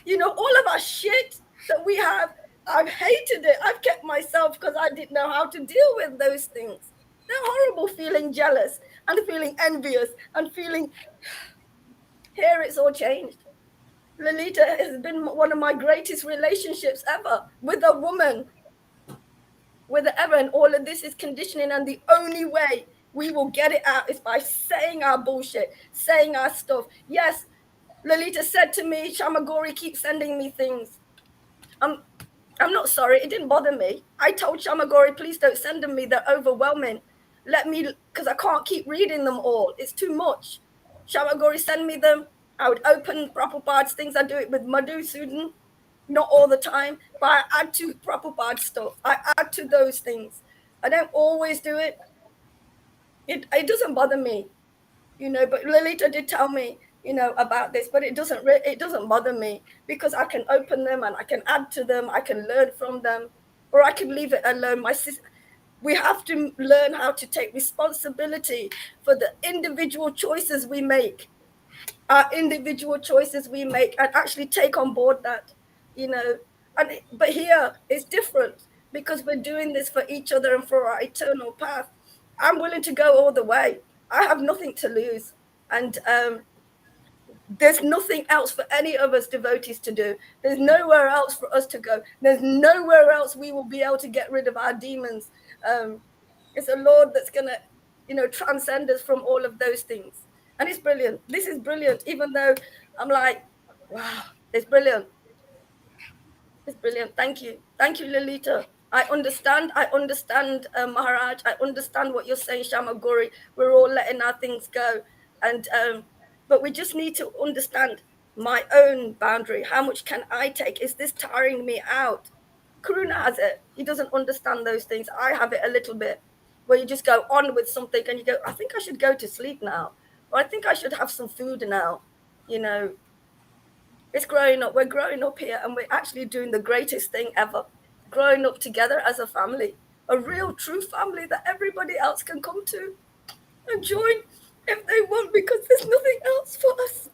You know, all of our shit that we have, I've hated it. I've kept myself because I didn't know how to deal with those things. They're horrible, feeling jealous and feeling envious and feeling, here it's all changed. Lolita has been one of my greatest relationships ever with a woman. And all of this is conditioning, and the only way we will get it out is by saying our bullshit, saying our stuff. Yes, Lolita said to me, Shamagori keeps sending me things. I'm not sorry, it didn't bother me. I told Shamagori, please don't send them me, they're overwhelming. Let me, because I can't keep reading them all. It's too much. Shamagori send me them. I would open Prabhupada's things. I do it with Madhusudan. Not all the time, but I add to Prabhupada stuff. I add to those things. I don't always do it. It doesn't bother me, you know. But Lolita did tell me, you know, about this, but it doesn't bother me because I can open them and I can add to them. I can learn from them, or I can leave it alone. My sister, we have to learn how to take responsibility for the individual choices we make. Our individual choices we make, and actually take on board that, you know. But here it's different because we're doing this for each other and for our eternal path. I'm willing to go all the way. I have nothing to lose, and there's nothing else for any of us devotees to do. There's nowhere else for us to go. There's nowhere else we will be able to get rid of our demons. It's a Lord that's gonna, you know, transcend us from all of those things. And it's brilliant. This is brilliant, even though I'm like, wow, it's brilliant. It's brilliant. Thank you. Thank you, Lolita. I understand, Maharaj. I understand what you're saying, Shamagori. We're all letting our things go. And but we just need to understand my own boundary. How much can I take? Is this tiring me out? Karuna has it. He doesn't understand those things. I have it a little bit, where you just go on with something and you go, I think I should go to sleep now. Or I think I should have some food now. You know, it's growing up. We're growing up here and we're actually doing the greatest thing ever. Growing up together as a family, a real true family that everybody else can come to and join if they want, because there's nothing else for us.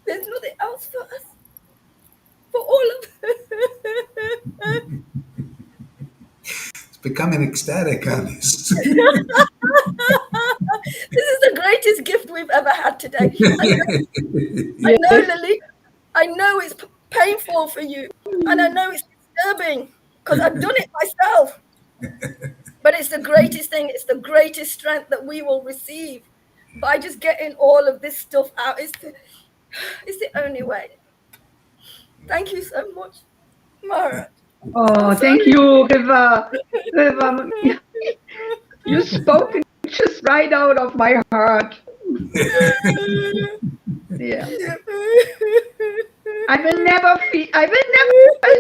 There's nothing else for us. For all of It's becoming ecstatic on this. This is the greatest gift we've ever had today. I know, Lily. I know it's painful for you, and I know it's disturbing because I've done it myself. But it's the greatest thing. It's the greatest strength that we will receive by just getting all of this stuff out. It's the only way. Thank you so much, Maharaj. Oh, thank you, Riva. You spoke just right out of my heart. Yeah. I will never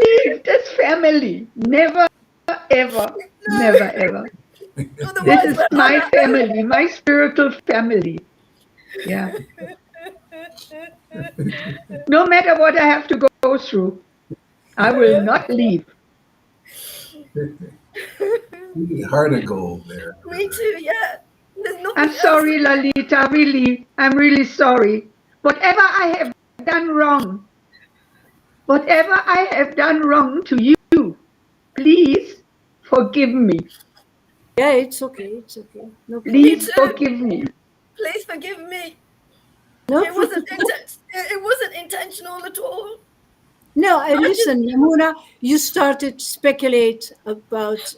leave this family. Never, ever. Never, ever. This is my family, my spiritual family. Yeah. No matter what I have to go through, I will not leave. Heart of gold there. Me too, yeah. I'm sorry, Lalita, really. I'm really sorry. Whatever I have done wrong to you, please forgive me. Yeah, it's okay. It's okay. No problem. Please forgive me. Please forgive me. No, It wasn't intentional at all. no. And listen, Yamuna, you started to speculate about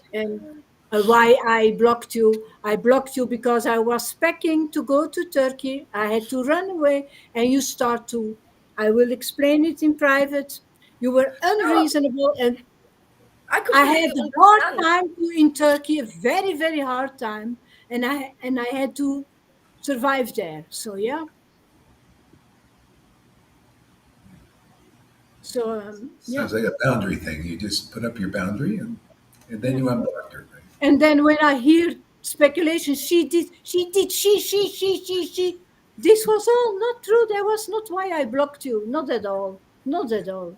why I blocked you. I blocked you because I was packing to go to Turkey. I had to run away, and you start to. I will explain it in private. You were No, unreasonable, and I I had completely a hard understand. time in Turkey, a very, very hard time, and I had to survive there. So yeah. So yeah. Sounds like a boundary thing. You just put up your boundary and then Yeah. you unblocked her, right? And then when I hear speculation, she did, she. This was all not true. That was not why I blocked you. Not at all. Not at all.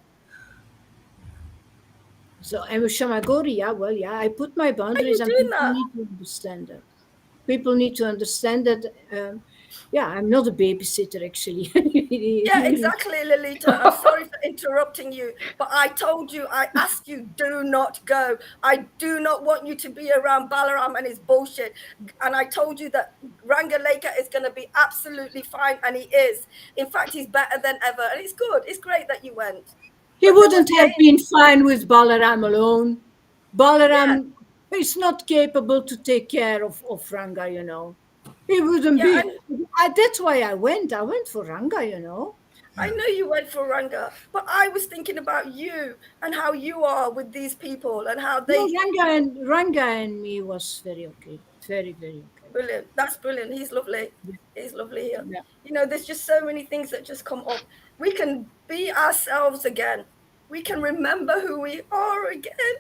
So I'm a Shamagori. Yeah, well, yeah, I put my Why are you boundaries, and doing people that? need to understand that. People need to understand that. Yeah, I'm not a babysitter, actually. Yeah, exactly, Lolita. I'm sorry for interrupting you, but I told you, I asked you, do not go. I do not want you to be around Balaram and his bullshit. And I told you that Rangaleka is going to be absolutely fine, and he is. In fact, he's better than ever, and it's good. It's great that you went. He But there was wouldn't have pain. been fine with Balaram alone. Yeah, Balaram is not capable to take care of Ranga, He wouldn't yeah, be. That's why I went. I went for Ranga. I know you went for Ranga, but I was thinking about you and how you are with these people and how No, they. Ranga and me was very okay. Very, very okay. Brilliant. That's brilliant. He's lovely. Yeah. He's lovely here. Yeah. There's just so many things that just come up. We can be ourselves again. We can remember who we are again.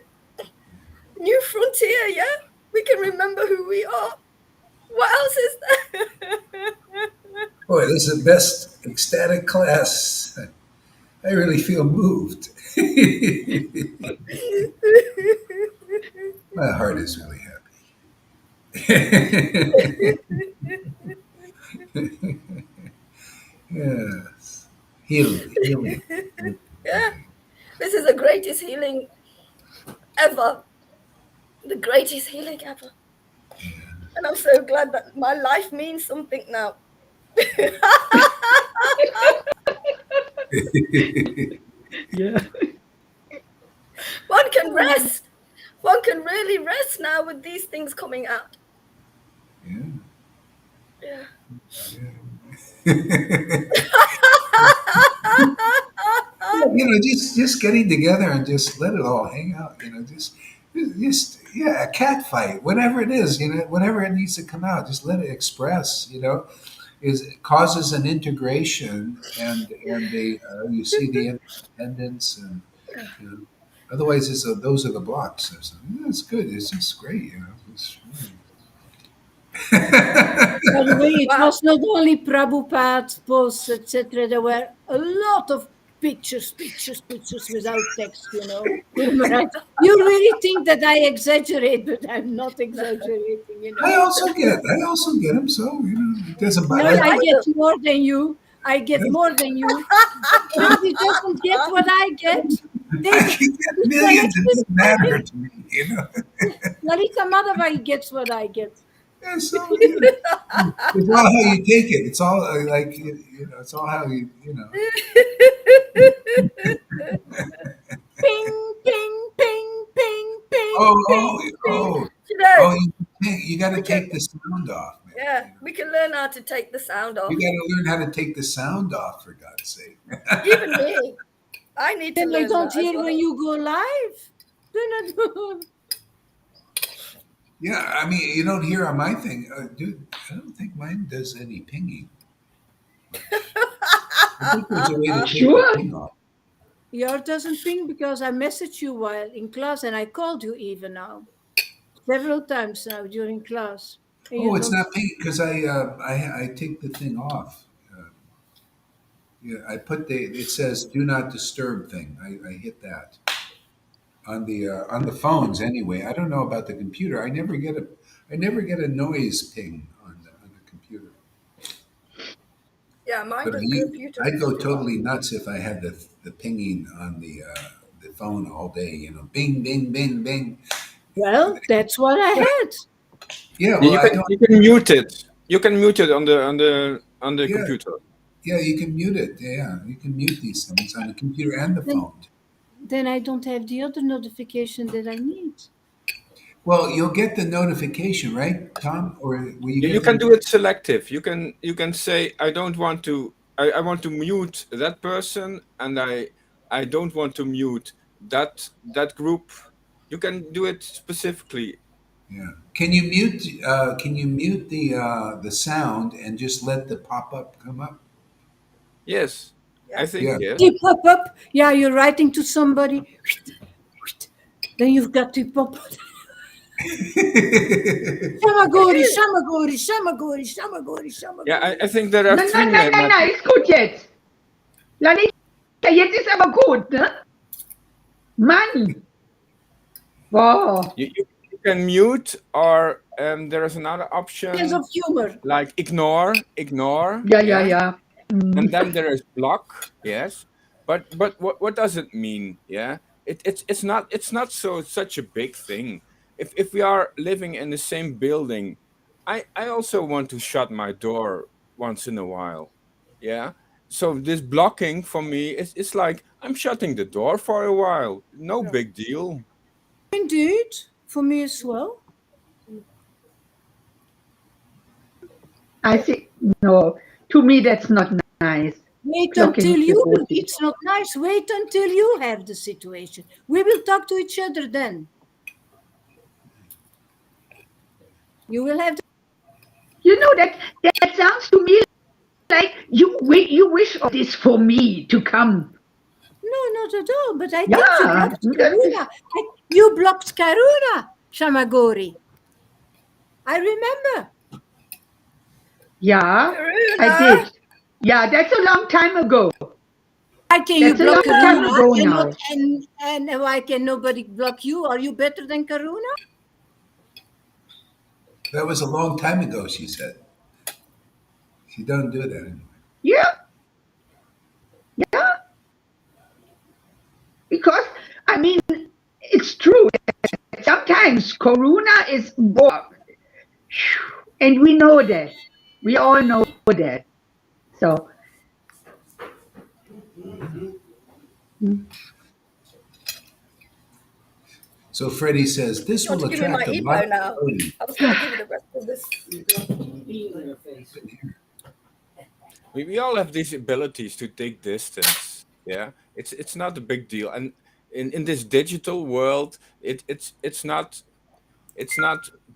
New frontier, yeah? We can remember who we are. What else is there? Boy, this is the best ecstatic class. I really feel moved. My heart is really happy. Yes. Healing. Yeah. This is the greatest healing ever. The greatest healing ever. And I'm so glad that my life means something now. Yeah. One can rest. One can really rest now with these things coming out. Yeah. Yeah. Just getting together and just let it all hang out. Just a cat fight, whatever it is. Whatever it needs to come out, just let it express. Is causes an integration and you see the independence and otherwise those are the blocks. It's good. It's just great. It's By the way, it Wow. was not only Prabhupada posts, etc. There were a lot of pictures without text, You really think that I exaggerate, but I'm not exaggerating, I also get them, so it doesn't No, bother. I I get do. more than you. I get more than you. David doesn't get what I get. I David can get is millions. It selective. doesn't matter to me. Lalita Madhava gets what I get. Yeah, so it's all how you take it. It's all it's all how you. Ping, ping, ping, ping, ping, Oh, ping, oh, ping. oh, You know, you got to we can, take the sound off, man. yeah, we can learn how to take the sound You off. got to learn how to take the sound off, for God's sake. Even me. I need to Then I learn don't that as hear well. when you go live. Then I do. Yeah, I mean, you don't hear on my thing, dude. I don't think mine does any pinging. I think there's a way to take Sure. the ping off. Yours doesn't ping because I messaged you while in class and I called you even now. Several times now during class. And Oh, you it's don't. not ping because I take the thing off. Yeah, I put it says "Do not disturb" thing. I hit that on the phones anyway. I don't know about the computer. I never get a noise ping on the computer. Yeah, mine But does. Computer I'd doesn't go do that. totally nuts if I had the pinging on the phone all day. Bing, bing, bing, bing. Well, that's what I had. Yeah, Yeah, well, I don't. you can mute it. You can mute it on the Yeah, computer. yeah, you can mute it. Yeah, you can mute these things on the computer and the Then, phone. then I don't have the other notification that I need. Well, you'll get the notification, right, Tom? Or will you Yeah, get you can the... do it selective. You can say I don't want to. I want to mute that person, and I don't want to mute that group. You can do it specifically. Yeah. Can you mute? Can you mute the sound and just let the pop up come up? Yes, I Yes. think Yeah. yes. You pop up. Yeah, you're writing to somebody. Then you've got to pop. Shamagori, Shamagori, Shamagori, Shamagori, Yeah, Shamagori. I think there are Nein, three nein, nein, nein, nein, methods. ist gut jetzt. Lalita, jetzt ist aber gut, ne? Mann! Wow. You can mute, or there is another option Sense of humor. like ignore. Ja, Yeah. ja. And then there is block, yes, but what does it mean? Yeah, it's not such a big thing. If we are living in the same building, I also want to shut my door once in a while. Yeah, so this blocking for me is it's like I'm shutting the door for a while, no big deal. Indeed, for me as well. I see. No, to me that's not nice. Wait Blocking until you, devotees. it's not nice. Wait until you have the situation. We will talk to each other then. You will have You know that sounds to me like you wish all this for me to come. No, not at all. But I think Yeah, you blocked Karuna. You blocked Karuna, Shamagori. I remember. Yeah, I Karuna. did. Yeah, that's a long time ago. Why can you That's a block long time Karuna ago and, now. not, and why can nobody block you? Are you better than Karuna? That was a long time ago, she said. She don't do that anymore. Yeah, yeah. Because I mean, it's true that sometimes Corona is war, and we know that. We all know that. So So Freddie says this You want will to give me my attract a lot EPO of now? devotees. I was going to give you the rest of this. We all have these abilities to take distance. Yeah, it's not a big deal, and in this digital world, it's not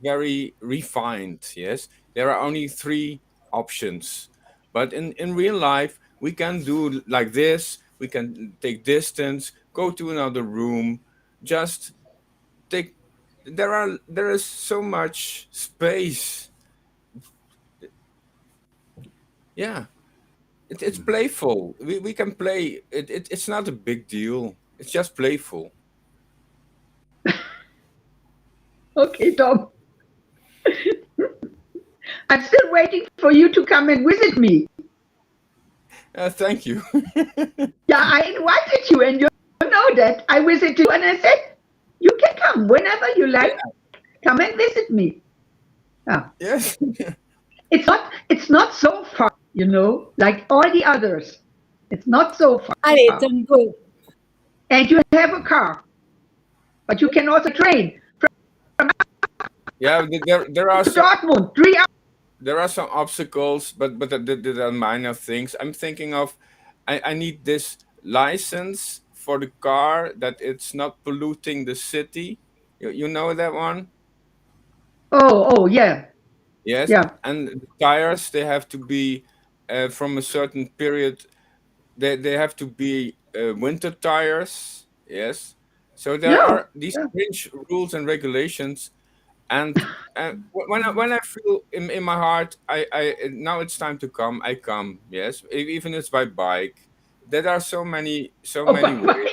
very refined. Yes, there are only three options, but in real life we can do like this. We can take distance, go to another room, just take. There is so much space. Yeah, it's playful. We can play. It's not a big deal. It's just playful. okay, Tom. I'm still waiting for you to come and visit me. Thank you. Yeah, I invited you, and you know that. I visited you, and I said, you can come whenever you like. Come and visit me. Yeah. Yes. It's not so far, like all the others. It's not so far. Allez, then go. And you have a car, but you can also train Yeah, there are to some Dortmund 3 hours. there are some obstacles, but there are minor things. I'm thinking of I need this license for the car that it's not polluting the city. You know that one? Oh, yeah, Yes. yeah. And the tires, they have to be from a certain period. They have to be winter tires. Yes. So there Yeah, are these yeah. strange rules and regulations. And when I feel in my heart, I now it's time to come. I come. Yes, even if it's by bike. There are so many Oh, ways. bye-bye.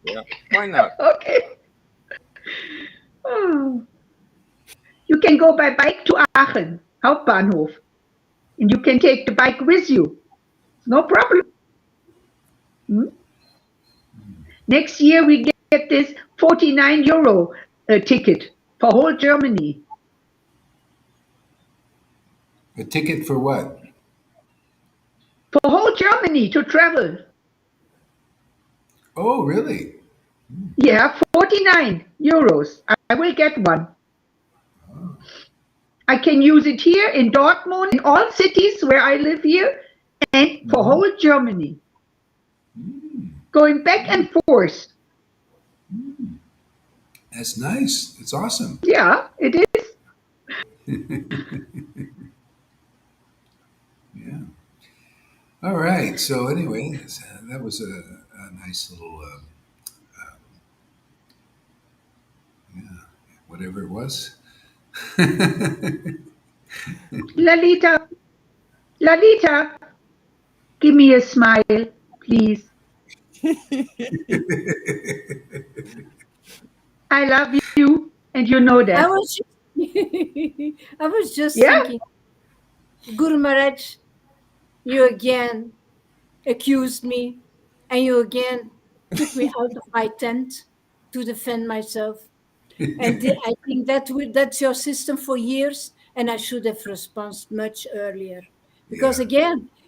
Yeah, why not? Okay. Oh. You can go by bike to Aachen, Hauptbahnhof, and you can take the bike with you. No problem. Next year we get this 49 euro ticket for whole Germany. A ticket for what? For whole Germany to travel. Oh, really? Yeah, 49 euros. I will get one. I can use it here in Dortmund, in all cities where I live here, and for whole Germany. Going back and forth. That's nice. It's awesome. Yeah, it is. Yeah. All right. So anyway, that was a nice little, yeah, whatever it was. Lalita, Lalita, give me a smile, please. I love you, and you know I that. was just, I was just Yeah? thinking, Guru Maharaj, you again accused me, and you again took me out of my tent to defend myself. And I think that's your system for years, and I should have responded much earlier. Because Yeah.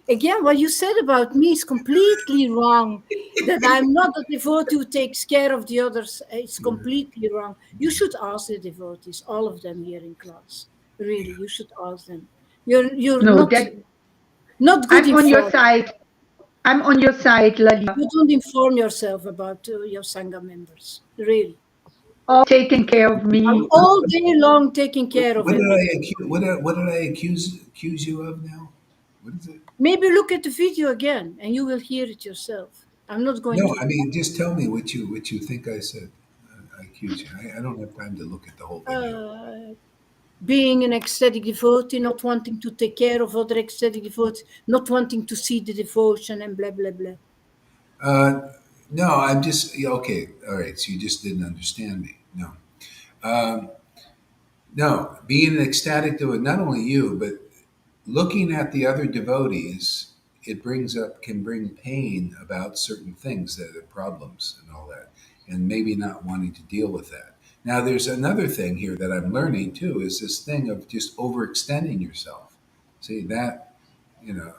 again, what you said about me is completely wrong. That I'm not a devotee who takes care of the others. It's completely wrong. You should ask the devotees, all of them here in class. Really, you should ask them. You're No, not that good I'm on your informed. side. I'm on your side, Lalita. You don't inform yourself about your Sangha members. Really. All taking care of I'm me. all day long taking care of What did I everybody. accuse? What did I accuse you of now? What is it? Maybe look at the video again and you will hear it yourself. I'm not going No, to. I mean just tell me what you think I said. I accuse you. I don't have time to look at the whole video. Being an ecstatic devotee, not wanting to take care of other ecstatic devotees, not wanting to see the devotion and blah, blah, blah. No, I'm just yeah, okay. All right, so you just didn't understand me. No, um, no. Being ecstatic to it, not only you, but looking at the other devotees, it brings up can bring pain about certain things that are problems and all that, and maybe not wanting to deal with that. Now, there's another thing here that I'm learning too is this thing of just overextending yourself. See that you know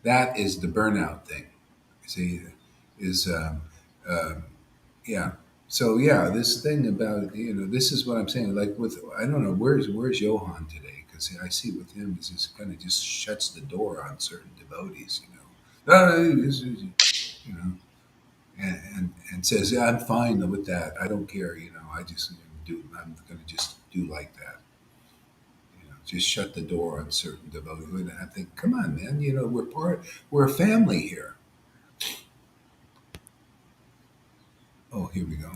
that is the burnout thing. See, is um, yeah. So yeah, this thing about this is what I'm saying. Like with I don't know where's Johan today because I see with him is just kind of just shuts the door on certain devotees. You know, and says yeah, I'm fine with that. I don't care. I just do. I'm going to just do like that. Just shut the door on certain devotees. And I think, come on, man. We're a family here. Oh, here we go.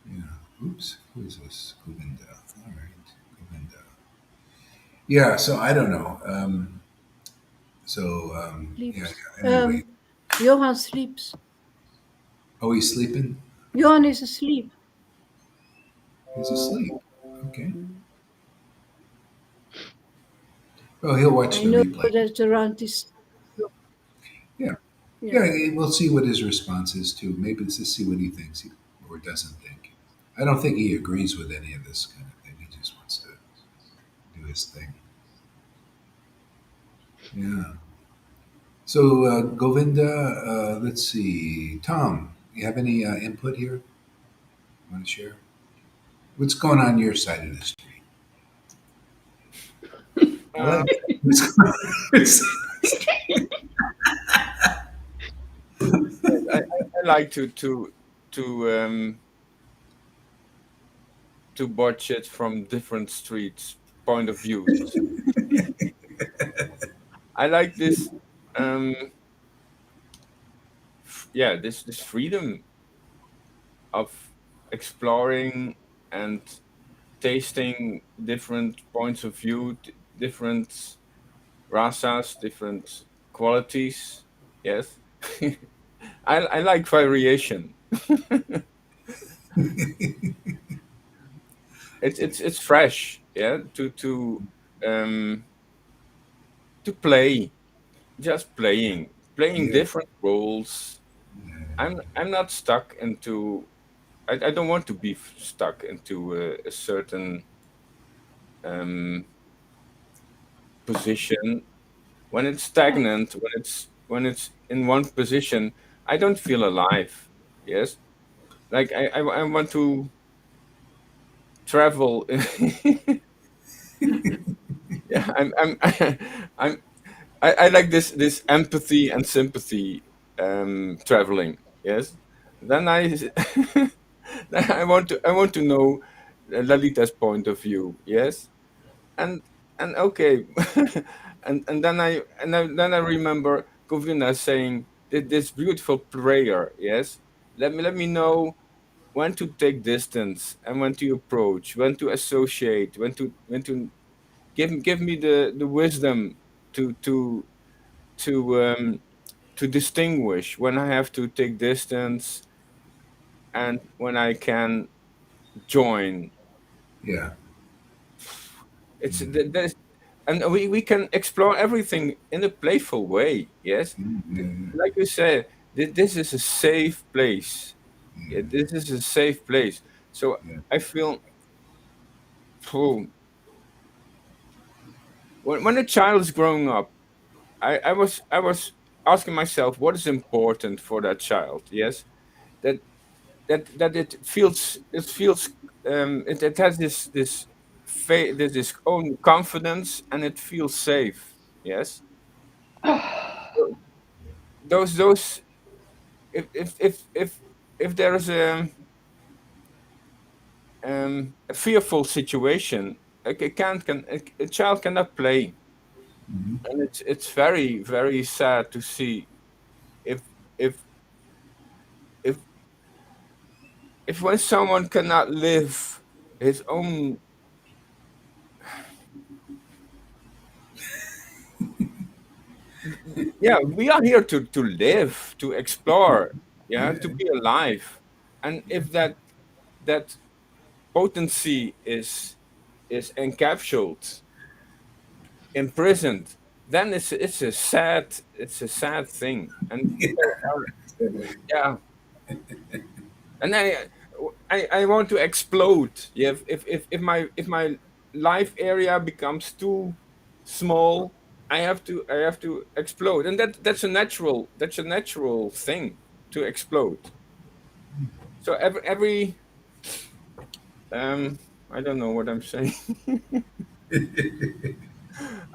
Yeah. Oops. Who is this? Govinda. All right. Govinda. Yeah. So I don't know. Yeah. Sleeps. Anyway. Johan sleeps. Oh, he's sleeping. Johan is asleep. He's asleep. Okay. Well, he'll watch I the know replay. that around this. Yeah. Yeah. Yeah. We'll see what his response is too. Maybe it's to see what he thinks or doesn't think. I don't think he agrees with any of this kind of thing. He just wants to do his thing. Yeah. So, Govinda, let's see. Tom, you have any input here? Want to share? What's going on your side of the street? I Uh, like what's going on your side of the street. I like to watch it from different streets point of views. I like this this freedom of exploring and tasting different points of view, different rasas, different qualities. Yes, I like variation. It's fresh. Yeah, um to play, just playing Yeah. different roles. I'm not stuck into. I don't want to be stuck into a certain um, position. When it's stagnant, when it's in one position, I don't feel alive. Yes, like I want to travel. Yeah, I'm I like this empathy and sympathy traveling. Yes, then then I want to know Lalita's point of view. Yes, and okay, then I remember Govinda saying this beautiful prayer. Yes, let me know when to take distance and when to approach, when to associate, when to give me the wisdom to to to distinguish when I have to take distance and when I can join. Yeah. It's there's and we can explore everything in a playful way. Yes, Mm, like you said, this is a safe place. yeah. Yeah, this is a safe place. So Yeah. Yeah. I feel, oh, when a child is growing up, I was asking myself what is important for that child. Yes, that that it feels it has this this own confidence and it feels safe. Yes, those if there is a fearful situation, a child cannot play, Mhm. and it's very very sad to see if if if if when someone cannot live his own. Yeah, we are here to live, to explore, yeah, to Yeah. be alive. And if that potency is encapsulated, imprisoned, then it's a sad thing. And people are, yeah, and I want to explode. Yeah, if my life area becomes too small, I have to explode, and that's a natural thing to explode. So every I don't know what I'm saying.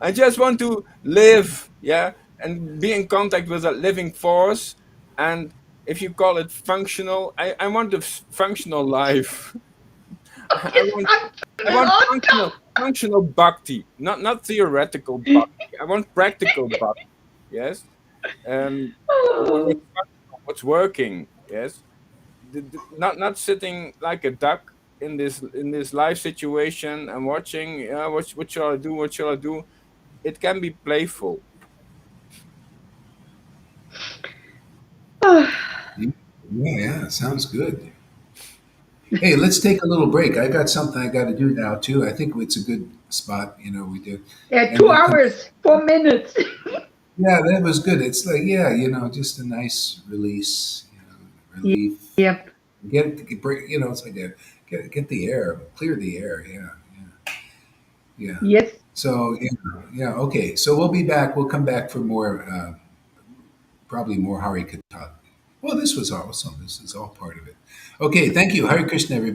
I just want to live, yeah, and be in contact with a living force. And if you call it functional, I want a functional life. I It's want I functional. want Oh, functional bhakti, not theoretical bhakti. I want practical bhakti. Yes, um, oh. what's working. Yes, not sitting like a duck in this life situation and watching. What shall I do? What shall I do? It can be playful. Yeah. Yeah. Sounds good. Hey, let's take a little break. I got something I got to do now too. I think it's a good spot. We do, Yeah, and two we'll come. hours, 4 minutes. Yeah, that was good. It's like, yeah, just a nice release, relief. Yep. Break. It's like get the air, clear the air. Yeah, yeah, yeah. Yes. So yeah. Okay. So we'll be back. We'll come back for more, probably more Hari Katha. Well, this was awesome. This is all part of it. Okay. Thank you, Hari Krishna, everybody.